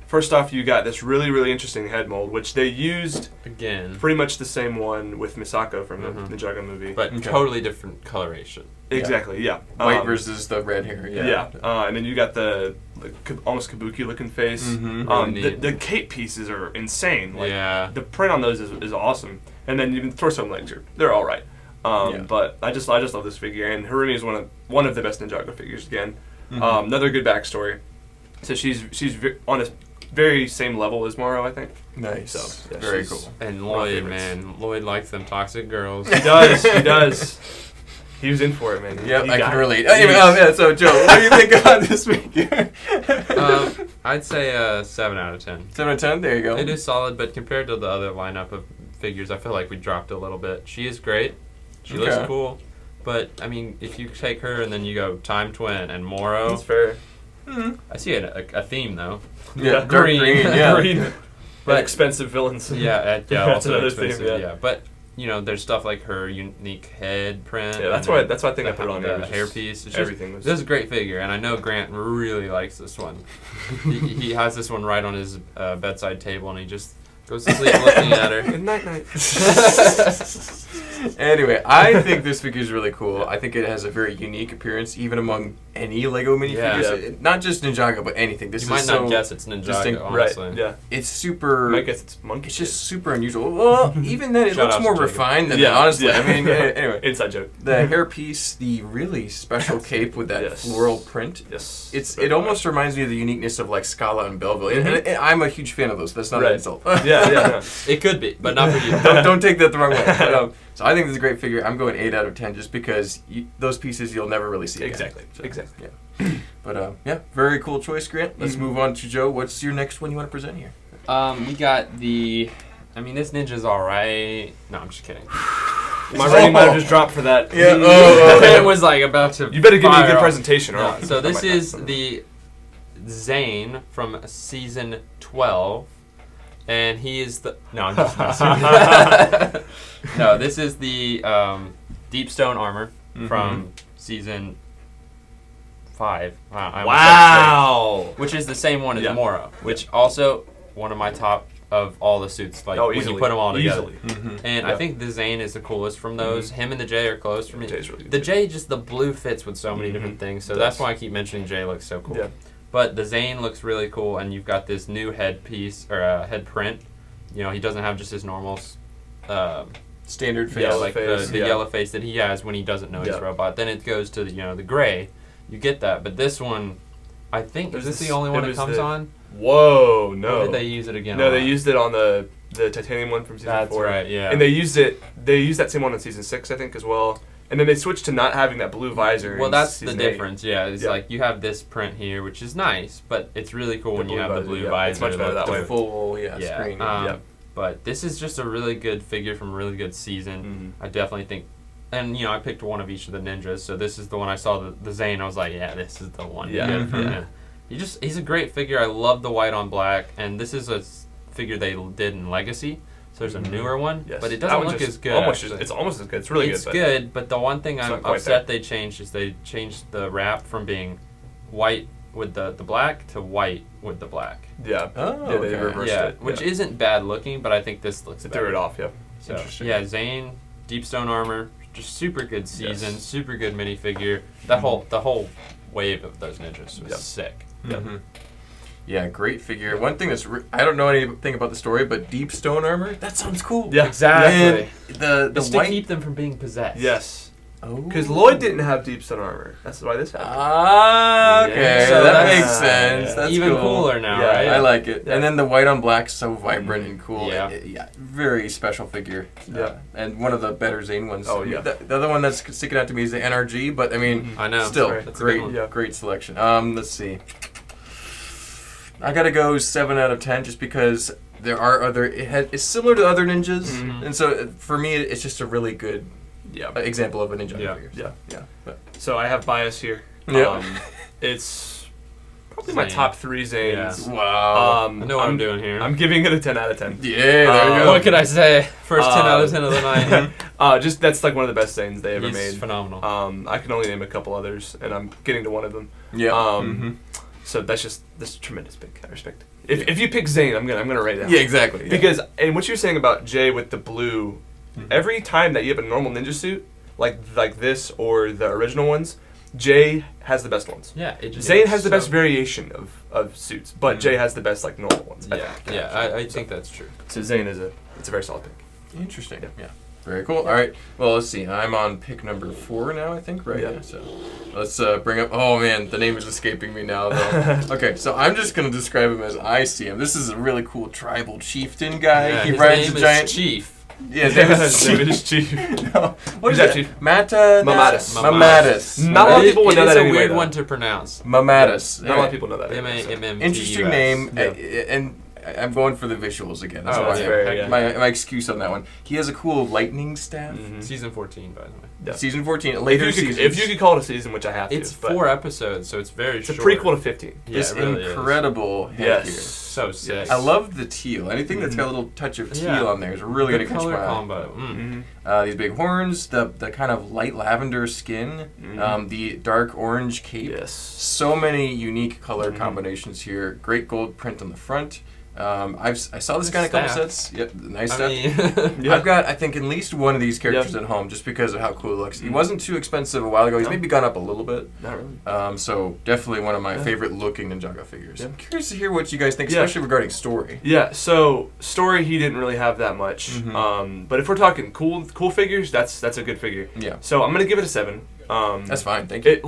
first off, you got this really, really interesting head mold, which they used Again, pretty much the same one with Misako from the Mhm. Ninjago movie. but Okay. totally different coloration. Exactly, yeah. White versus the red hair. Yeah. And then you got the almost kabuki looking face. Mhm. Really The neat. cape pieces are insane. Like, Yeah. the print on those is awesome. And then even torso and legs they're all right. Yeah. But I just love this figure, and Harumi is one of the best Ninjago figures again. Mhm. Another good backstory. So she's on a very same level as Moro, I think. Nice. So, yeah, Very she's- cool. And One of my Lloyd, favorites. man, Lloyd likes them toxic girls. He does. He does. He was in for it, man. Yep, He I got can it. relate. Anyway, yeah, so Joe, what do you think about this figure? I'd say a 7 out of 10. 7 out of 10? There you go. It is solid, but compared to the other lineup of figures, I feel like we dropped a little bit. She is great. She looks Okay. cool. But, I mean, if you take her and then you go Time Twin and Moro, That's fair. I see a theme, though. Yeah, dark green, yeah. Green. But- But expensive villains. Yeah, That's also another expensive, theme, yeah. But, you know, there's stuff like her unique head print. Yeah, that's and why then I think I put it on there. the was just hairpiece. It's just, everything was. this is a great figure, and I know Grant really likes this one. he has this one right on his bedside table, and he just Goes to sleep looking at her. Good night, night. Anyway, I think this figure is really cool. I think it has a very unique appearance, even among any Lego minifigures. Yeah. Not just Ninjago, but anything. This You is might not so guess it's Ninjago, distinct. honestly. Right, yeah. It's super. I guess it's monkey. It's just super unusual. Well, even then, it Shout looks out more to Jacob. refined than that, honestly. Yeah. I mean, anyway. Inside joke. The hairpiece, the really special cape with that Yes. floral print. Yes. It almost reminds me of the uniqueness of like Scala and Belleville. And I'm a huge fan of those. That's not an Right. insult. Yeah, no. It could be, but not for you. don't take that the wrong way. But, so I think this is a great figure. I'm going 8 out of 10 just because those pieces you'll never really see again. Exactly. So, Exactly. Yeah. But yeah, very cool choice, Grant. Let's move on to Joe. What's your next one you want to present here? We got the. I mean, this ninja's alright. No, I'm just kidding. My rating might have just dropped for that. Yeah. It was like about to. You better give me a fire good off. presentation. Or No, I'll- so I this might is not. the Zane from season 12, and he is the. No, I'm just messing. No, this is the deep stone armor from season 5. Wow. Which is the same one as Yeah. Moro, which also one of my top of all the suits. Like when you put them all together. Easily. And I think the Zane is the coolest from those. Him and the J are close for me. J's really good The too. J, just the blue fits with so many different things. So It that's does. why I keep mentioning J looks so cool. Yeah. But the Zane looks really cool, and you've got this new head piece or head print. You know, he doesn't have just his normal. Standard face. Yeah, like face, the yeah. yellow face that he has when he doesn't know he's Yeah. a robot. Then it goes to the gray. You get that, but this one, I think, is this the only one it comes on? Whoa, Or no. did they use it again? No, on they that? used it on the titanium one from season That's 4. right, yeah. And they used that same one in season 6, I think, as well. And then they switched to not having that blue visor. Well, in that's the season 8. difference. Yeah, it's Yeah. like you have this print here, which is nice, but it's really cool when you blue have the visor, blue yeah. visor. It's much better that The way. full Yeah. screen. Yeah. But this is just a really good figure from a really good season. I definitely think, and I picked one of each of the ninjas. So this is the one I saw the Zane. I was like, yeah, this is the one. Yeah. Yeah. He's a great figure. I love the white on black, and this is a figure they did in Legacy. So there's a newer one, Yes. but it That doesn't one look just as good. It's actually. almost as good. It's really It's good. good, but the one thing It's I'm not quite upset they changed is they changed the wrap from being white with the black to white with the black. Yeah. Oh, Yeah, they okay. reversed Yeah, it. which yeah. isn't bad looking, but I think this looks They better. threw it off, yeah. So, Interesting. yeah, Zane, Deep Stone Armor, just super good season, Yes. super good minifigure. The whole wave of those ninjas was Yep. sick. Mhm. Yeah, great figure. One thing that's I don't know anything about the story, but deep stone armor, that sounds cool. Yeah. Exactly. And the It's to white. keep them from being possessed. Yes. Oh. Because Lloyd didn't have deep stone armor. That's why this happened. Ah, okay, Yeah. So that that's- makes sense. That's even cool. cooler now, Yeah, right? I like it. Yeah. And then the white on black, so vibrant and cool. Yeah. Yeah, very special figure. Yeah. And one of the better Zane ones. Oh, I mean, yeah. The other one that's sticking out to me is the NRG, but I mean, I know. still That's a great, good one. Yeah. great selection. Let's see. I gotta go 7 out of 10 just because there are it's similar to other ninjas, and so for me it's just a really good Yeah. example of a ninja Yeah. figure. Yeah. Yeah. But, So I have bias here. Yeah. It's probably my Zane. top 3 Zanes. wow. I know what I'm doing here. I'm giving it a 10 out of 10. Yeah, there you go. What can I say? First 10 out of 10 of the night. Just that's like one of the best Zanes they ever He's made. phenomenal. I can only name a couple others, and I'm getting to one of them. Yeah. So that's tremendous pick. I respect. If you pick Zane, I'm gonna write it down. Yeah, exactly. Yeah. Because and what you're saying about Jay with the blue, every time that you have a normal ninja suit like this or the original ones, Jay has the best ones. Yeah, it just Zane has the so- best variation of suits, but Jay has the best like normal ones. I Yeah, think. yeah, I think that's true. So Zane is a very solid pick. Interesting. Yeah. Very cool. All right. Well, let's see. I'm on pick number 4 now, I think, right? Yeah. So let's bring up. Oh man, the name is escaping me now. Though. Okay, so I'm just gonna describe him as I see him. This is a really cool tribal chieftain guy. Yeah, he his rides name a giant. is Chief. Yeah, his name is David Chief. is chief. No, what Who's is that, Chief? Mata. Mamatus. Mamatus. Not a lot of people would It know is that a anyway, weird though. one to pronounce. Mamatus. Not a lot of people know that. anyway, so. M-A-M-M-T-U-S. Interesting name, Yeah. and I'm going for the visuals again. That's Oh, why that's I- fair, yeah. my excuse on that one. He has a cool lightning staff. Season 14, by the way. Yeah. Season 14, later seasons. If you could call it a season, which I have It's to. but 4 episodes, so it's very It's a short. prequel to 15. Yeah, This it really is. incredible headgear. Yes. So sick. Yes. I love the teal. Anything that's got a little touch of teal Yeah. on there is really the going to catch color my eye. combo. These big horns, the kind of light lavender skin, the dark orange cape. Yes. So many unique color combinations here. Great gold print on the front. I saw this guy in a couple sets. Yep, nice I stuff. mean, I've got, I think, at least one of these characters at home just because of how cool it looks. He wasn't too expensive a while ago. He's maybe gone up a little bit. Not really. So definitely one of my favorite looking Ninjago figures. I'm curious to hear what you guys think, especially regarding story. Yeah, so story he didn't really have that much. But if we're talking cool figures, that's a good figure. Yeah. So I'm gonna give it a 7. That's fine. Thank you.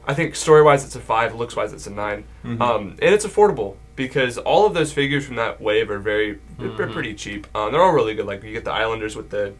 I think story-wise it's a 5, looks-wise it's a 9. And it's affordable because all of those figures from that wave are they're pretty cheap. They're all really good. Like you get the Islanders with the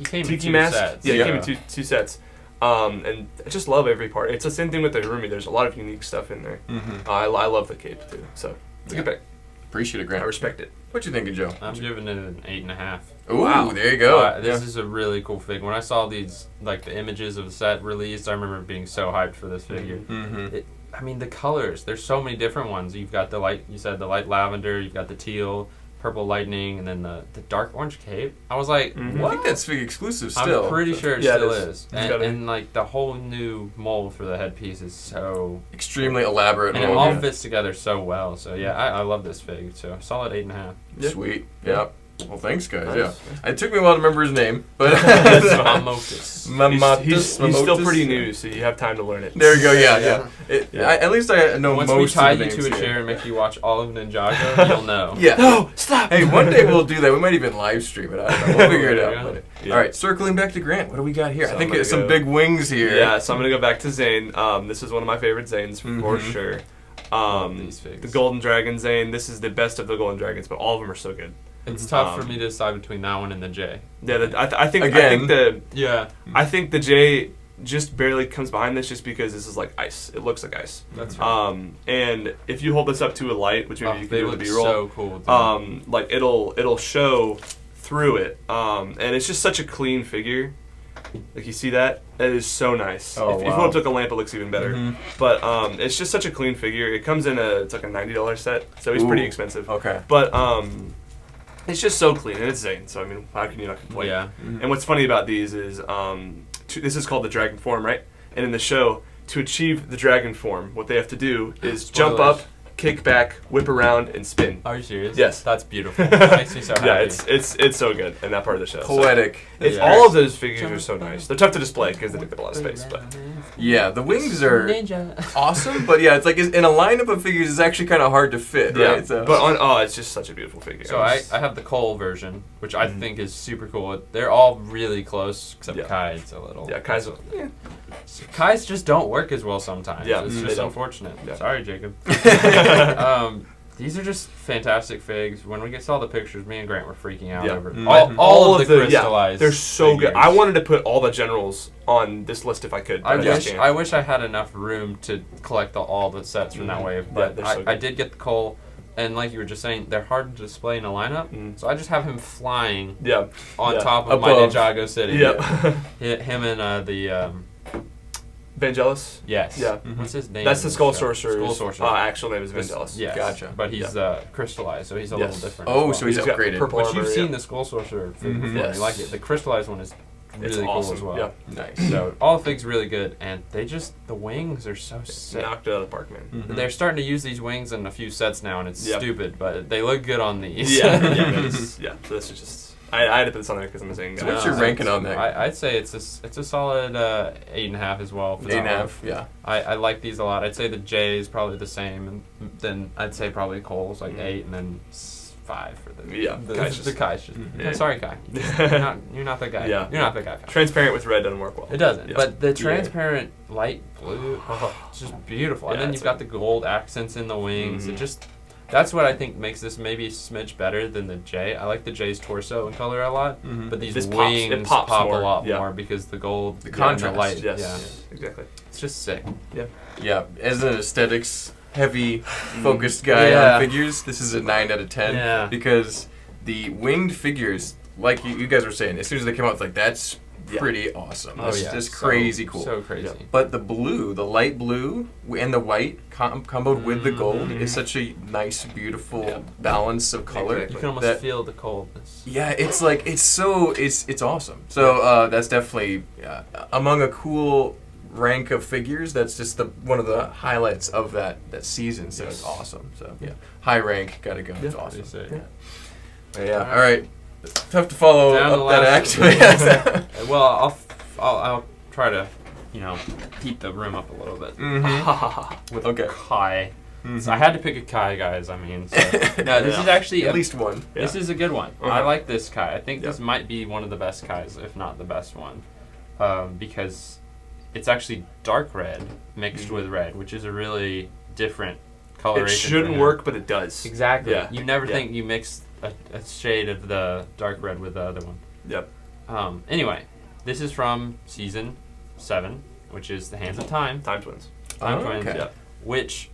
tiki mask. Sets. Yeah, he came in two sets. And I just love every part. It's the same thing with the Harumi. There's a lot of unique stuff in there. I love the cape too. So it's a good pick. Appreciate it, Grant. I respect it. What you thinking, Joe? I'm giving it an 8.5. Ooh, wow. There you go. This is a really cool figure. When I saw these, like the images of the set released, I remember being so hyped for this figure. I mean, the colors. There's so many different ones. You've got the light. You said the light lavender. You've got the teal, purple lightning, and then the dark orange cape. I was like, what? I think that's figure exclusive still. I'm pretty sure it Yeah, still it is. And like the whole new mold for the headpiece is so extremely elaborate. And it all fits together so well. So yeah, I love this fig. So solid 8.5. Yeah. Sweet. Yeah. Well, thanks, guys. Nice. Yeah, it took me a while to remember his name, but he's still pretty new, so you have time to learn it. There you go. Yeah. At least I know Once most we tie of the you names to a here. chair and make you watch all of Ninjago, you'll know. Yeah. No, stop. Hey, one day we'll do that. We might even live stream it. I don't know. We'll figure it out. All right, circling back to Grant. What do we got here? So I think it's some big wings here. Yeah, so I'm gonna go back to Zane. This is one of my favorite Zanes for sure. The Golden Dragon Zane. This is the best of the Golden Dragons, but all of them are so good. It's tough for me to decide between that one and the J. Yeah, I think the J just barely comes behind this just because this is like ice. It looks like ice. That's right. And if you hold this up to a light, which maybe you can do with the B-roll, so cool. like it'll show through it. And it's just such a clean figure. Like you see that? That is so nice. If you hold up a lamp, it looks even better. But it's just such a clean figure. It comes in it's like a $90 set, so it's pretty expensive. Okay. But it's just so clean, and it's Zane. So I mean, how can you not complain? Yeah. And what's funny about these is this is called the dragon form, right? And in the show, to achieve the dragon form, what they have to do is jump up, kick back, whip around, and spin. Are you serious? Yes. That's beautiful. That makes me so happy. Yeah, it's so good in that part of the show. Poetic. So all of those figures are so nice. They're tough to display because they take up a lot of space. But yeah, the wings are awesome. But yeah, it's like in a lineup of figures, it's actually kind of hard to fit. Yeah. Right? So. But it's just such a beautiful figure. So I have the Cole version, which I think is super cool. They're all really close, except Kai's a little. Yeah, Kai's. Kai's just don't work as well sometimes. Yeah, it's just unfortunate. Yeah. Sorry, Jacob. These are just fantastic figs. When we saw the pictures, me and Grant were freaking out over all of the crystallized. They're so good. I wanted to put all the generals on this list if I could. I wish I had enough room to collect all the sets from that wave. But I did get the Cole, and like you were just saying, they're hard to display in a lineup. So I just have him flying on top of my Ninjago City. Him and the... Vangelis? Yes. Yeah. What's his name? That's the Skull Sorcerer. Skull Sorcerer. Actual name is Vangelis. Yes. Gotcha. But he's crystallized, so he's a little different. Oh, so he's upgraded. Purple But you've seen the Skull Sorcerer fig before. You like it. The crystallized one is really cool as well. Yeah. Nice. So all the figs really good, and the wings are so sick. Knocked it out of the park, man. They're starting to use these wings in a few sets now, and it's stupid, but they look good on these. Yeah. So this is just... I had to put this on there because I'm a Zane guy. So what's your ranking on that? I'd say it's a solid 8.5 as well. 8.5, yeah. I like these a lot. I'd say the J is probably the same, and then I'd say probably Cole's like 8, and then 5 for the Kai's. Sorry, Kai. You're not that guy. Yeah. You're not that guy. Transparent with red doesn't work well. It doesn't. But the transparent light blue, it's just beautiful. And then you've got the gold accents in the wings. It just... That's what I think makes this maybe a smidge better than the J. I like the J's torso and color a lot, but these wings pop a lot more because the gold, the contrast, and the light. Yes, exactly. It's just sick. Yeah. As an aesthetics heavy focused guy on figures, this is a 9 out of 10. Yeah. Because the winged figures, like you guys were saying, as soon as they came out, it's like that's pretty awesome. That's just crazy cool. So crazy. Yeah. But the blue, the light blue and the white comboed with the gold is such a nice, beautiful balance of color. You can almost feel the coldness. Yeah, it's like it's awesome. So that's definitely among a cool rank of figures, that's just one of the highlights of that season. So it's awesome. So yeah, high rank, gotta go. It's awesome. Yeah. All right. Tough to follow up that act. Well, I'll try to, heat the room up a little bit. With Kai. So I had to pick a Kai, guys. I mean, so. No, this is actually at least one. This is a good one. I like this Kai. I think this might be one of the best Kais, if not the best one, because it's actually dark red mixed with red, which is a really different coloration. It shouldn't work, but it does. Exactly. Yeah. You never think you mix a shade of the dark red with the other one. Yep. Anyway, this is from season 7, which is the Hands of Time. Time Twins. Time Twins. Okay. Which.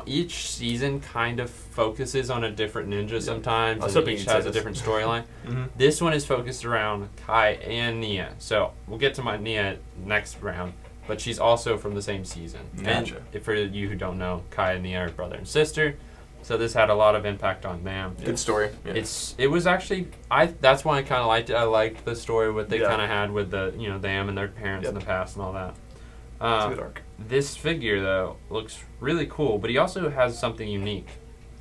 Each season kind of focuses on a different ninja sometimes, and each has a different storyline. This one is focused around Kai and Nia. So we'll get to my Nia next round, but she's also from the same season. Gotcha. And for you who don't know, Kai and Nia are brother and sister. So this had a lot of impact on them. Good story. Yeah. It was actually that's why I kind of liked it. I liked the story what they kind of had with the them and their parents in the past and all that. It's a good arc. This figure, though, looks really cool, but he also has something unique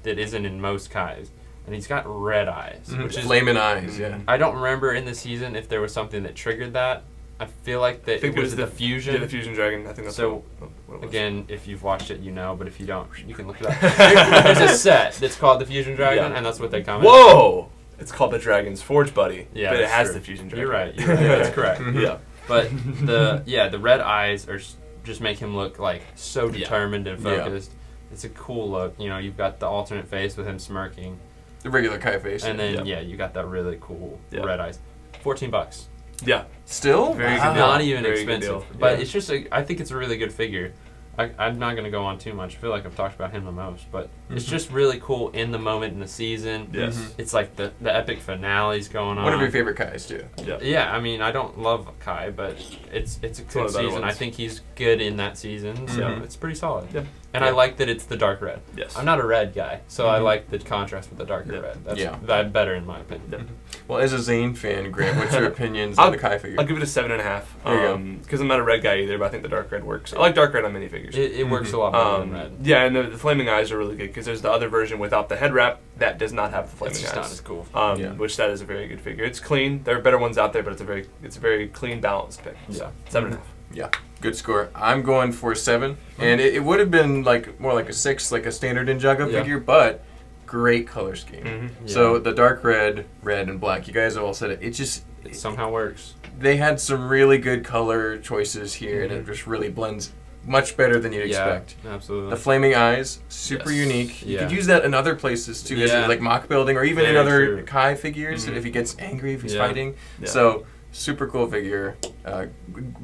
that isn't in most Kais. And he's got red eyes. Which is flaming eyes, yeah. I don't remember in the season if there was something that triggered that. I feel like that it was the fusion. Yeah, the fusion dragon. I think that's so. What it was. Again, if you've watched it, but if you don't, you can look it up. There's a set that's called the Fusion Dragon, and that's what they come in. Whoa! It's called the Dragon's Forge, buddy. Yeah, but it has the Fusion Dragon. You're right. That's correct. Yeah. But the red eyes are just make him look like so determined and focused. Yeah. It's a cool look. You've got the alternate face with him smirking. The regular Kai face. And then you got that really cool red eyes. $14. Yeah. Still? Very good deal. Not even expensive. But it's just I think it's a really good figure. I'm not going to go on too much. I feel like I've talked about him the most, but it's just really cool in the moment in the season. Yes. It's like the epic finale's going on. One of your favorite Kais, too. Yeah. Yeah, I mean, I don't love Kai, but it's a good season. I think he's good in that season, so it's pretty solid. Yeah. And I like that it's the dark red. Yes. I'm not a red guy, so I like the contrast with the darker red. That's better in my opinion. Yeah. Well, as a Zane fan, Grant, what's your opinions on the Kai figure? I'll give it a 7.5. Because I'm not a red guy either, but I think the dark red works. I like dark red on minifigures. It works a lot better than red. Yeah, and the flaming eyes are really good because there's the other version without the head wrap that does not have the flaming eyes. It's not as cool. Which that is a very good figure. It's clean. There are better ones out there, but it's a very clean, balanced pick. So 7.5. Yeah, good score. I'm going for 7, and it would have been more like a 6, like a standard Ninjago figure, but great color scheme. So the dark red, and black. You guys have all said it. It somehow works. They had some really good color choices here, and it just really blends much better than you'd expect. Absolutely. The flaming eyes, super unique. You could use that in other places too, as like mock building, or even in other Kai figures if he gets angry, if he's fighting. Yeah. So. Super cool figure.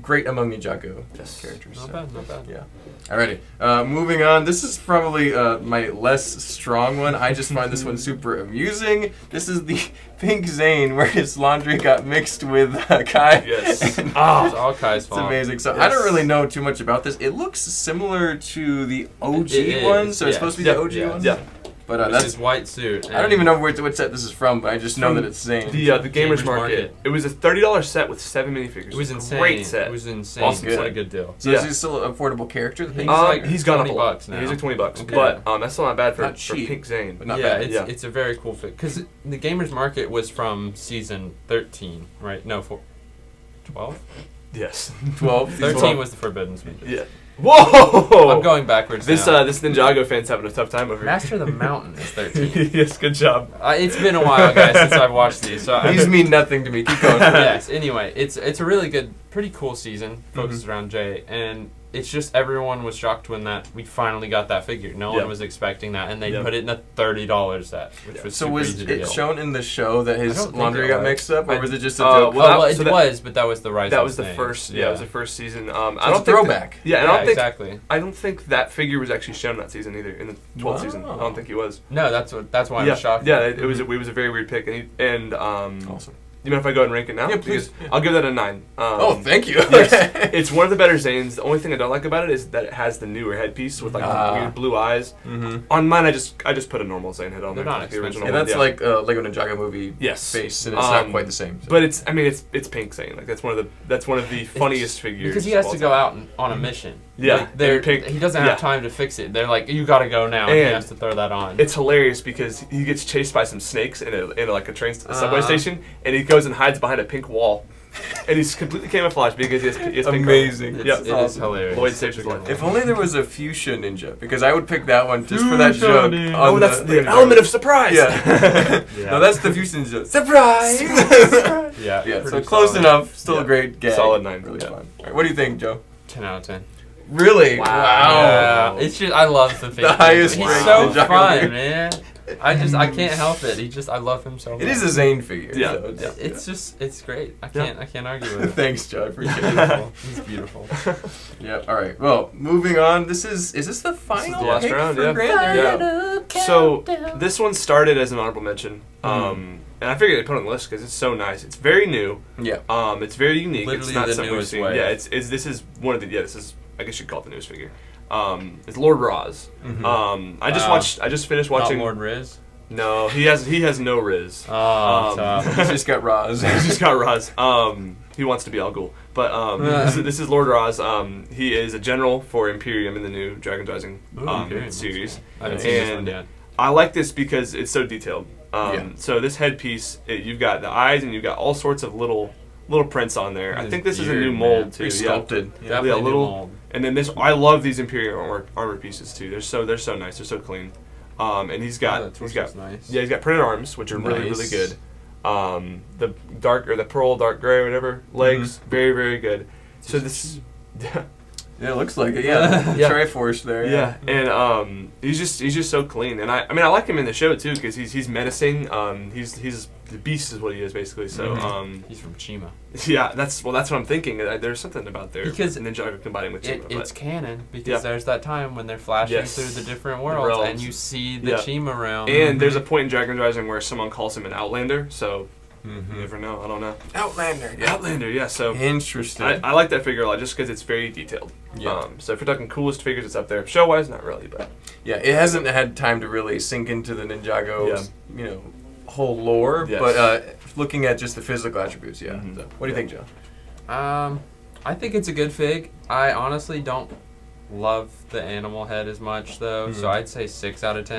Great among Ninjago characters. Not bad. Yeah. Alrighty. Moving on. This is probably my less strong one. I just find this one super amusing. This is the pink Zane where his laundry got mixed with Kai. Yes. It's all Kai's fault. It's amazing. So I don't really know too much about this. It looks similar to the OG one. So it's supposed to be the OG one? Yeah. But that's his white suit. I don't even know what set this is from, but I just know that it's Zane. The Gamers Market. It was a $30 set with 7 minifigures. It was insane. Great set. It was insane. Awesome. What a good deal. So is he still an affordable character? He's gone up a lot. $20 now. He's like $20, but that's still not bad for Pink Zane. But not bad. It's a very cool fit because the Gamers Market was from season 13, right? No, 12. Yes, 12. 13 was the Forbidden Speeches. Yeah. Whoa! I'm going backwards. This Ninjago fan's having a tough time over here. Master of the Mountain is 13. Yes, good job. It's been a while, guys, since I've watched these. So these mean nothing to me. Keep going. Yes. Anyway, it's a really good, pretty cool season focused around Jay, and it's just everyone was shocked when we finally got that figure. No one was expecting that, and they put it in a $30 set, which was super easy to get. So was it shown in the show that his laundry got mixed up, or was it just a joke? But that was the right. That was the first. Yeah, it was the first season. I don't throwback. I don't think that figure was actually shown that season either. In the 12th season, I don't think he was. No, that's why I'm shocked. Yeah, it was a very weird pick, and awesome. you mind if I go ahead and rank it now? Yeah, please. Because I'll give that a 9. Thank you. Yes, it's one of the better Zanes. The only thing I don't like about it is that it has the newer headpiece with like the weird blue eyes. On mine, I just put a normal Zane head on there. They're not like the expensive. original. And that's like Lego Ninjago movie Yes. face, and it's not quite the same. So. But it's pink Zane. Like that's one of the funniest figures. Because he has of to all go time. out on a mission. Yeah, Like, they're, pink. he doesn't have time to fix it. They're like, you gotta go now, and he And has to throw that on. It's hilarious because he gets chased by some snakes in like a subway station, and he goes and hides behind a pink wall, and he's completely camouflaged because he has pink. Amazing. Yep. It is hilarious. Lloyd saves his life. If only there was a fuchsia ninja, because I would pick that one just for that joke. Oh, that's the element of surprise. Yeah. No, that's the fuchsia ninja. Surprise! Yeah. Yeah. So pretty close solid. enough. Still Yeah. a great gag. Solid 9. Really Yeah. fun. All right, what do you think, Joe? 10 out of 10. Really? Wow. Yeah. It's just, I love the figure. highest He's ranked so Ninjago fun, figure. man. I can't help it. I love him so much. It is a Zane figure. Yeah. So It's great. I can't argue with it. Thanks, Joe. I appreciate it. He's beautiful. Yeah. All right. Well, moving on. Is this the final the last pick round, for yeah. Grant? There you Yeah. go. So this one started as an honorable mention, and I figured I'd put it on the list because it's so nice. It's very new. Yeah. It's very unique. Literally it's not the something we've newest seen. way. Yeah. This is one of the This is, I guess you'd call it the newest figure. It's Lord Roz. I just finished watching. Not Lord Riz. No, he has no Riz. Oh, tough. He's just got Roz. He's just got Roz. He wants to be Al Ghul. But this is Lord Roz. He is a general for Imperium in the new Dragon's Rising series. I haven't seen this one yet. I like this because it's so detailed. Yeah. So this headpiece, you've got the eyes and you've got all sorts of little prints on there. I think this is a new mold too. Sculpted. Yeah, Definitely new little. mold. And then I love these Imperium armor pieces too. They're so nice. They're so clean. And he's got Nice. he's got printed arms, which are really Nice. good. The dark or the pearl, dark gray, whatever legs, very very good. So this, Yeah, it looks like it. Yeah. Yeah. Triforce there. yeah, and he's just so clean, and I mean I like him in the show too because he's menacing. He's the beast is what he is basically. So He's from Chima. yeah, that's what I'm thinking. There's something about there Because Ninjago combining with Chima. It's canon because Yeah. there's that time when they're flashing Yes. through the different The worlds and realms. you see the Yeah. Chima realm. and there's a point in Dragon's Rising where someone calls him an Outlander. So you Mm-hmm. never know. I don't know. Outlander. Yeah. Outlander, yeah. So Interesting. I like that figure a lot just because it's very detailed. Yeah. So if you're talking coolest figures, it's up there. Show wise, not really, but Yeah, it hasn't had time to really sink into the Ninjago's, whole lore, Yes. but looking at just the physical attributes, yeah. Mhm. So, what do you think, Joe? I think it's a good fig. I honestly don't love the animal head as much though, so I'd say 6 out of 10.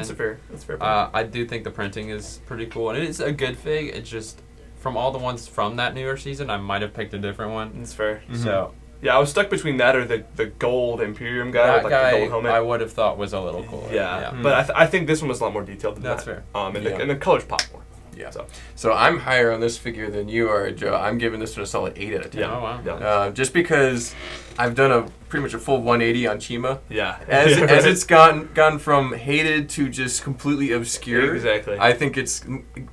that's fair. I do think the printing is pretty cool, and it's a good fig. It's just from all the ones from that newer season, I might have picked a different one. That's fair. So Yeah, I was stuck between that or the gold Imperium guy that with like guy the gold helmet. I would have thought was a little cooler. yeah, but I think this one was a lot more detailed than That's that. fair. And, Yeah. and the colors pop more. Yeah. So So I'm higher on this figure than you are, Joe. I'm giving this one a solid 8 out of 10. yeah, Oh, wow. yeah, Just because I've done pretty much a full 180 on Chima. yeah. As, Yeah, as right. it's gone from hated to just completely obscure. Exactly. I think it's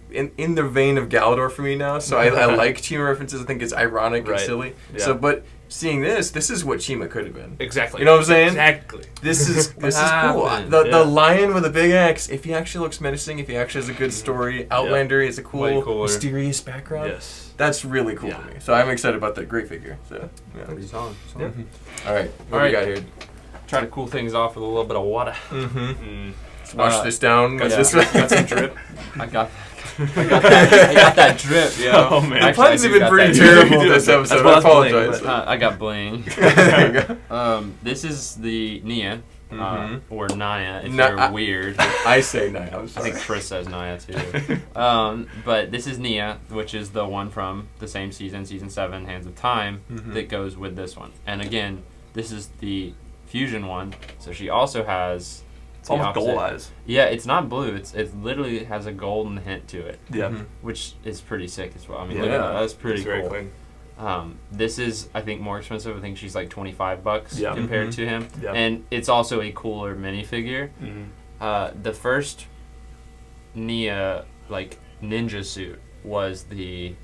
in the vein of Galador for me now. So I like Chima references. I think it's ironic and Right. silly. Yeah. So, but seeing this is what Chima could have been. Exactly. You know what I'm saying? Exactly. This is cool. happened? The Yeah. lion with a big axe. If he actually looks menacing, if he actually has a good story, Outlander is a Way cool, cooler. mysterious background. Yes. That's really cool Yeah. to me. So I'm excited about that. Great figure. So yeah. Pretty solid. Yeah. All right, what All do we right. got here? Try to cool things off with a little bit of water. Mm. Let's wash Uh, this down. got- With yeah. this Got some drip. I got that drip, yo. Oh, man. The Actually, puns I have do been got pretty that drip. terrible this episode. well, I that's bling, apologize. I got bling. There you go. This is the Nia, Mhm. or Naya if Na- you're weird. I say no. I'm I sorry. think Chris says Naya too. But this is Nia, which is the one from the same season, season 7, Hands of Time, Mhm. that goes with this one. And again, this is the fusion one, so she also has. It's the almost gold opposite. eyes. Yeah, it's not blue. It literally has a golden hint to it, Yeah. Mhm. which is pretty sick as well. I mean, look Yeah. at that. That's pretty It's very cool. clean. This is, I think, more expensive. I think she's like $25 Yeah. compared Mhm. to him, Yeah. and it's also a cooler minifigure. The first Nia like ninja suit was the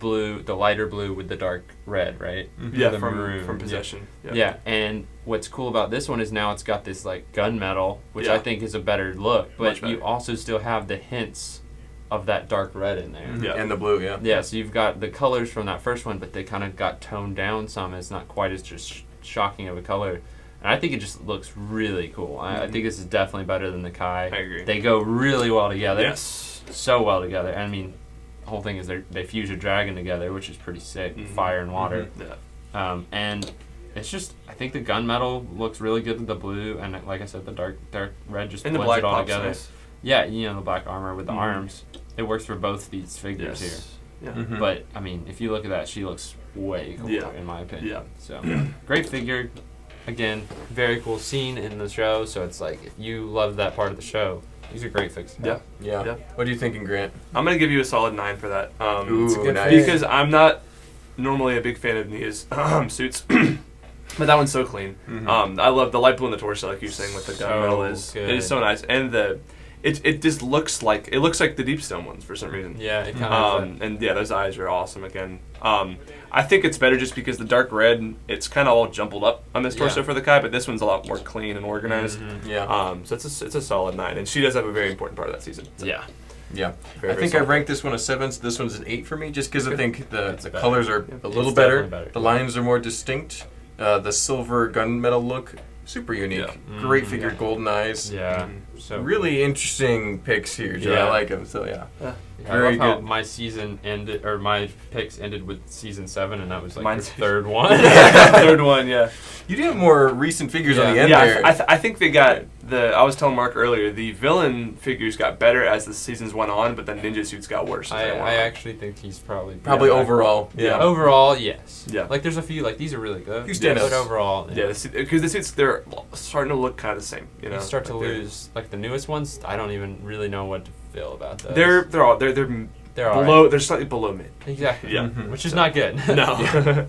blue, the lighter blue with the dark red, right? Yeah, The from maroon. Possession. Yeah, and what's cool about this one is now it's got this like gunmetal, which Yeah. I think is a better look, but Much better. you also still have the hints of that dark red in there. Yeah. And the blue, yeah. Yeah, so you've got the colors from that first one, but they kind of got toned down some. It's not quite as just shocking of a color. And I think it just looks really cool. I think this is definitely better than the Kai. I agree. They go really well together. Yes. So well together. I mean, the whole thing is they fuse a dragon together, which is pretty sick. Fire and water. Yeah. And it's just, I think the gunmetal looks really good with the blue, and like I said, the dark red just And the blends black it all pops together. nice. Yeah, the black armor with the arms. It works for both these figures Yeah. here. But, I mean, if you look at that, she looks way cooler, in my opinion. Yeah. So, great figure. Again, very cool scene in the show, so it's like, if you love that part of the show, these are great fixes. Yeah. What are you thinking, Grant? I'm going to give you a solid 9 for that. Ooh, nice. Because I'm not normally a big fan of Nia's suits. But that one's so clean. I love the light blue in the torso, like you're saying with the gunmetal. It is so nice. And it just looks like the Deep Stone ones for some reason. Yeah, it kind of and yeah, those eyes are awesome again. I think it's better just because the dark red, it's kind of all jumbled up on this torso for the Kai, but this one's a lot more clean and organized. Yeah. So it's a solid 9, and she does have a very important part of that season. So. Yeah. Yeah. Very, I think very I ranked this one a 7, so this one's an 8 for me, just because I think the better. colors are a little It's better. definitely better. The lines are more distinct. The silver gunmetal look, super unique. Yeah. Great figure, golden eyes. Yeah. So Really interesting picks here, Joe. Yeah. I like them, so yeah. I Very love how good. my season ended, or my picks ended with season 7, and that was like Mine's the third one. Third one, yeah. You do have more recent figures on the end Yeah, there. I think they got I was telling Mark earlier, the villain figures got better as the seasons went on, but the ninja suits got worse. As they went on. I actually think he's probably overall. Yeah. Overall, yes. Yeah. Like there's a few like these are really good. Few standouts. But overall, Yeah, because the suits, they're starting to look kind of the same. You know, you start to Like, they're- lose like the newest ones. I don't even really know what to feel about those. They're all below. right. They're slightly below mid. Exactly. Yeah. Which is not good. No.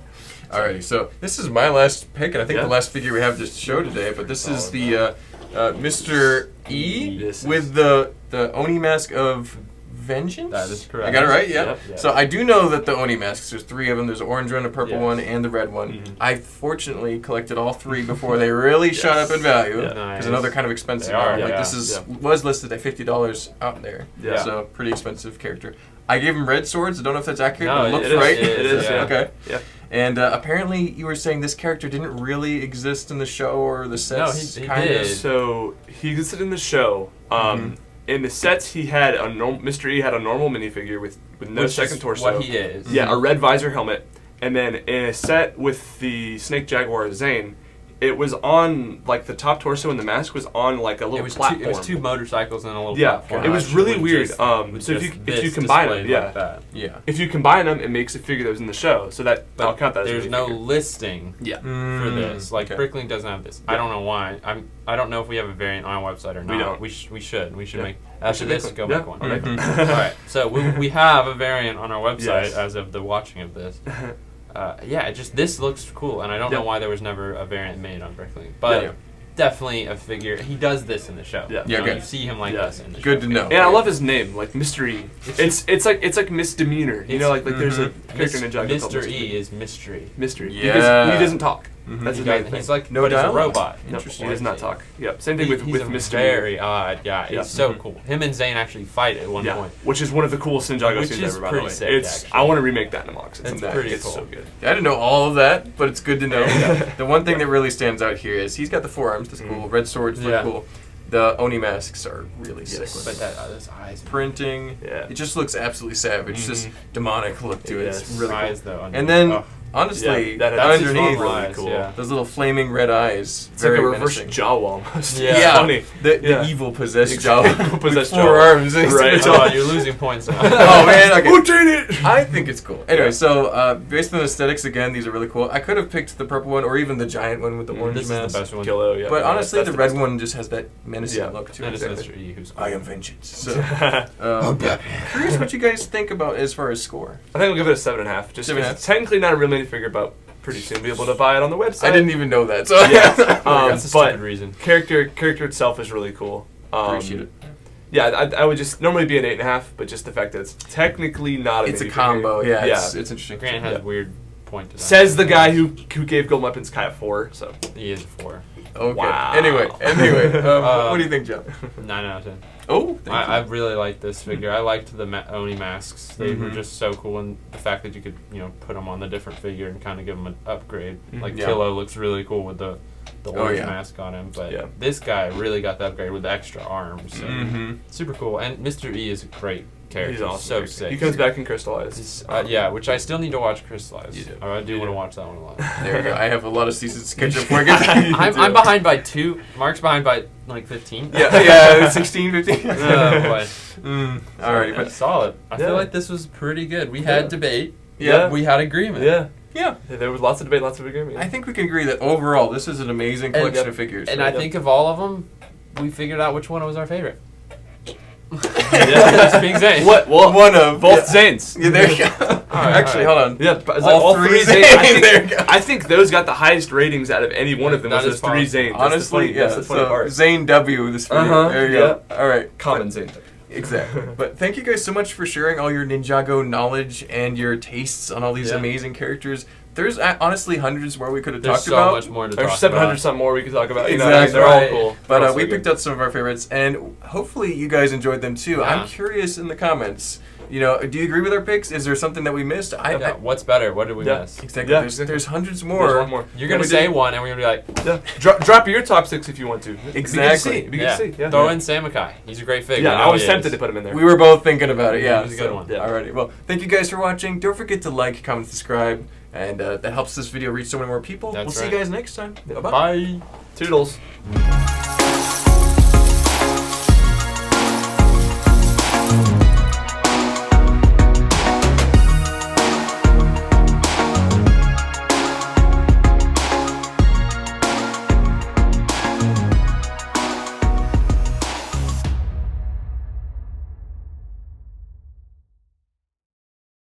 Alrighty, so this is my last pick, and I think Yeah. the last figure we have to show today. But this is the Mr. E This is- with the Oni mask of vengeance. That is correct. I got it right. Yeah. Yep. Yeah. So I do know that the Oni masks. There's 3 of them. There's an orange one, a purple Yes. one, and the red one. Mhm. I fortunately collected all 3 before they really shot up in value. Yeah. Because Nice. I know they're kind of expensive. They are, now. Like yeah. this is Yeah. was listed at $50 out there. Yeah. So pretty expensive character. I gave him red swords. I don't know if that's accurate, No, but it looks it is. right. It is, yeah. Okay. Yeah. And apparently, you were saying this character didn't really exist in the show or the sets. he kind did. of. So he existed in the show. In the sets, he had Mr. E had a normal minifigure with no Which second is torso. what he is. Yeah, a red visor helmet, and then in a set with the Snake Jaguar Zane, it was on like the top torso and the mask was on like a little platform. It was 2 motorcycles and a little Yeah, platform. it was really With weird. just- So with if just you this combine them, displayed yeah, like that. Yeah. if you combine them, it makes a figure that was in the show. So that But I'll count that as a there's no minifigure. listing Yeah. for this. Like okay. Bricklink doesn't have this. I don't know why. I don't know if we have a variant on our website or not. We don't. We should. We should Yeah. make after should make this. one. Go Yeah, make one. I'll make one. All right. So we have a variant on our website Yes. as of the watching of this. Yeah, this looks cool, and I don't know why there was never a variant made on Bricklink, but. Yeah. Definitely a figure. He does this in the show. Yeah. Yeah, good. You see him like Yeah. this in the Good show. to know. And I love his name, like Mystery. It's It's like misdemeanor. You know, like there's a character in Ninjago called Mr. E is mystery. Mystery. Yeah. Because he doesn't talk. Mhm. That's He his main does- thing. he's like No but he's a dialogue. robot. No, Interesting. he does not talk. Yep. Same thing with he's a Mr. very odd guy. Yeah. He's so Mhm. cool. Him and Zane actually fight at one Yeah, point. which is one of the coolest Ninjago Which scenes is ever, by the pretty way. sick, It's actually. I want to remake that in a box. It's It's pretty It's cool. so good. I didn't know all of that, but it's good to know. The one thing that really stands out here is he's got the forearms. That's cool. Red swords look Yeah. cool. The Oni masks are really sick. Yes. With But it. those eyes, Printing. Yeah. It just looks absolutely savage. Just demonic look to it. It's Yes. really cool. eyes though. And then, oh, honestly, Yeah, that's that's his underneath, normal really eyes, cool. Yeah. those little flaming red eyes. It's very like a reverse menacing. Jawa almost. Yeah. It's Yeah, funny. the Yeah. evil possessed Exactly. Jawa. Possessed with 4 Jawa. arms. Next Right. to the Oh, Jawa. you're losing points now. Oh man, okay. Who did it? I think it's cool. Anyway, so based on the aesthetics, again, these are really cool. I could have picked the purple one or even the giant one with the orange This is mask. the best one. Kilo, yeah. But yeah, honestly, that's the red best one just has that menacing Yeah. look to That it. is Mr. E, who's cool. I am vengeance. So, curious what you guys think about as far as score. I think we'll give it a 7.5. Just 7.5. it's technically not a real minifigure, but pretty soon be able to buy it on the website. I didn't even know that. So Yeah. That's a but stupid reason. character itself is really cool. appreciate it. Yeah, I would just normally be an 8.5, but just the fact that it's technically not a It's a minifigure. combo. Yeah, Yeah. it's interesting. Grant has Yeah. a weird point to that. Says the guy who gave Gold Weapons Kai a 4. So He is a 4. Okay. Wow. Anyway, what do you think, Joe? 9 out of 10. Oh, I really liked this figure. I liked the Oni masks. They were just so cool, and the fact that you could, put them on the different figure and kind of give them an upgrade. Like Kilo looks really cool with the orange mask on him, but this guy really got the upgrade with the extra arms. So super cool. And Mr. E is a great character. He's awesome. So sick. He comes back in Crystallized. Which I still need to watch Crystallized. I do want to watch that one a lot. There you go. I have a lot of seasons to catch up for. I'm behind by 2. Mark's behind by like 15. Yeah, 16, 15. Oh boy. Alrighty, but solid. I feel like this was pretty good. We had debate. Yeah. We had agreement. Yeah. There was lots of debate, lots of agreement. I think we can agree that overall this is an amazing collection of figures. And I think of all of them, we figured out which one was our favorite. Just being Zane. What? Well, one of both Zanes. Yeah, there you go. Actually, hold on. Yeah, it's like all three Zanes. I think those got the highest ratings out of any one of them. That Was is those 3 possible. Zanes. Honestly, that's the funny part. Zane W. This video. There you go. All right. Common Zane. Exactly. But thank you guys so much for sharing all your Ninjago knowledge and your tastes on all these amazing characters. There's honestly hundreds more we could have talked about. There's so much more to talk about. There's 700 some more we could talk about. Exactly. They're all cool. But we picked out some of our favorites, and hopefully you guys enjoyed them too. Yeah. I'm curious in the comments. Do you agree with our picks? Is there something that we missed? What's better? What did we miss? Exactly. Yeah, There's hundreds more. There's one more. You're going to say one, and we're going to be like... Drop your top 6 if you want to. Exactly. Be good to see. Throw in Samakai. He's a great figure. Yeah, I was tempted to put him in there. We were both thinking about it, yeah. He's a good one. Yeah. Alrighty. Well, thank you guys for watching. Don't forget to like, comment, subscribe, and that helps this video reach so many more people. That's We'll see right. you guys next time. Bye-bye. Bye. Toodles.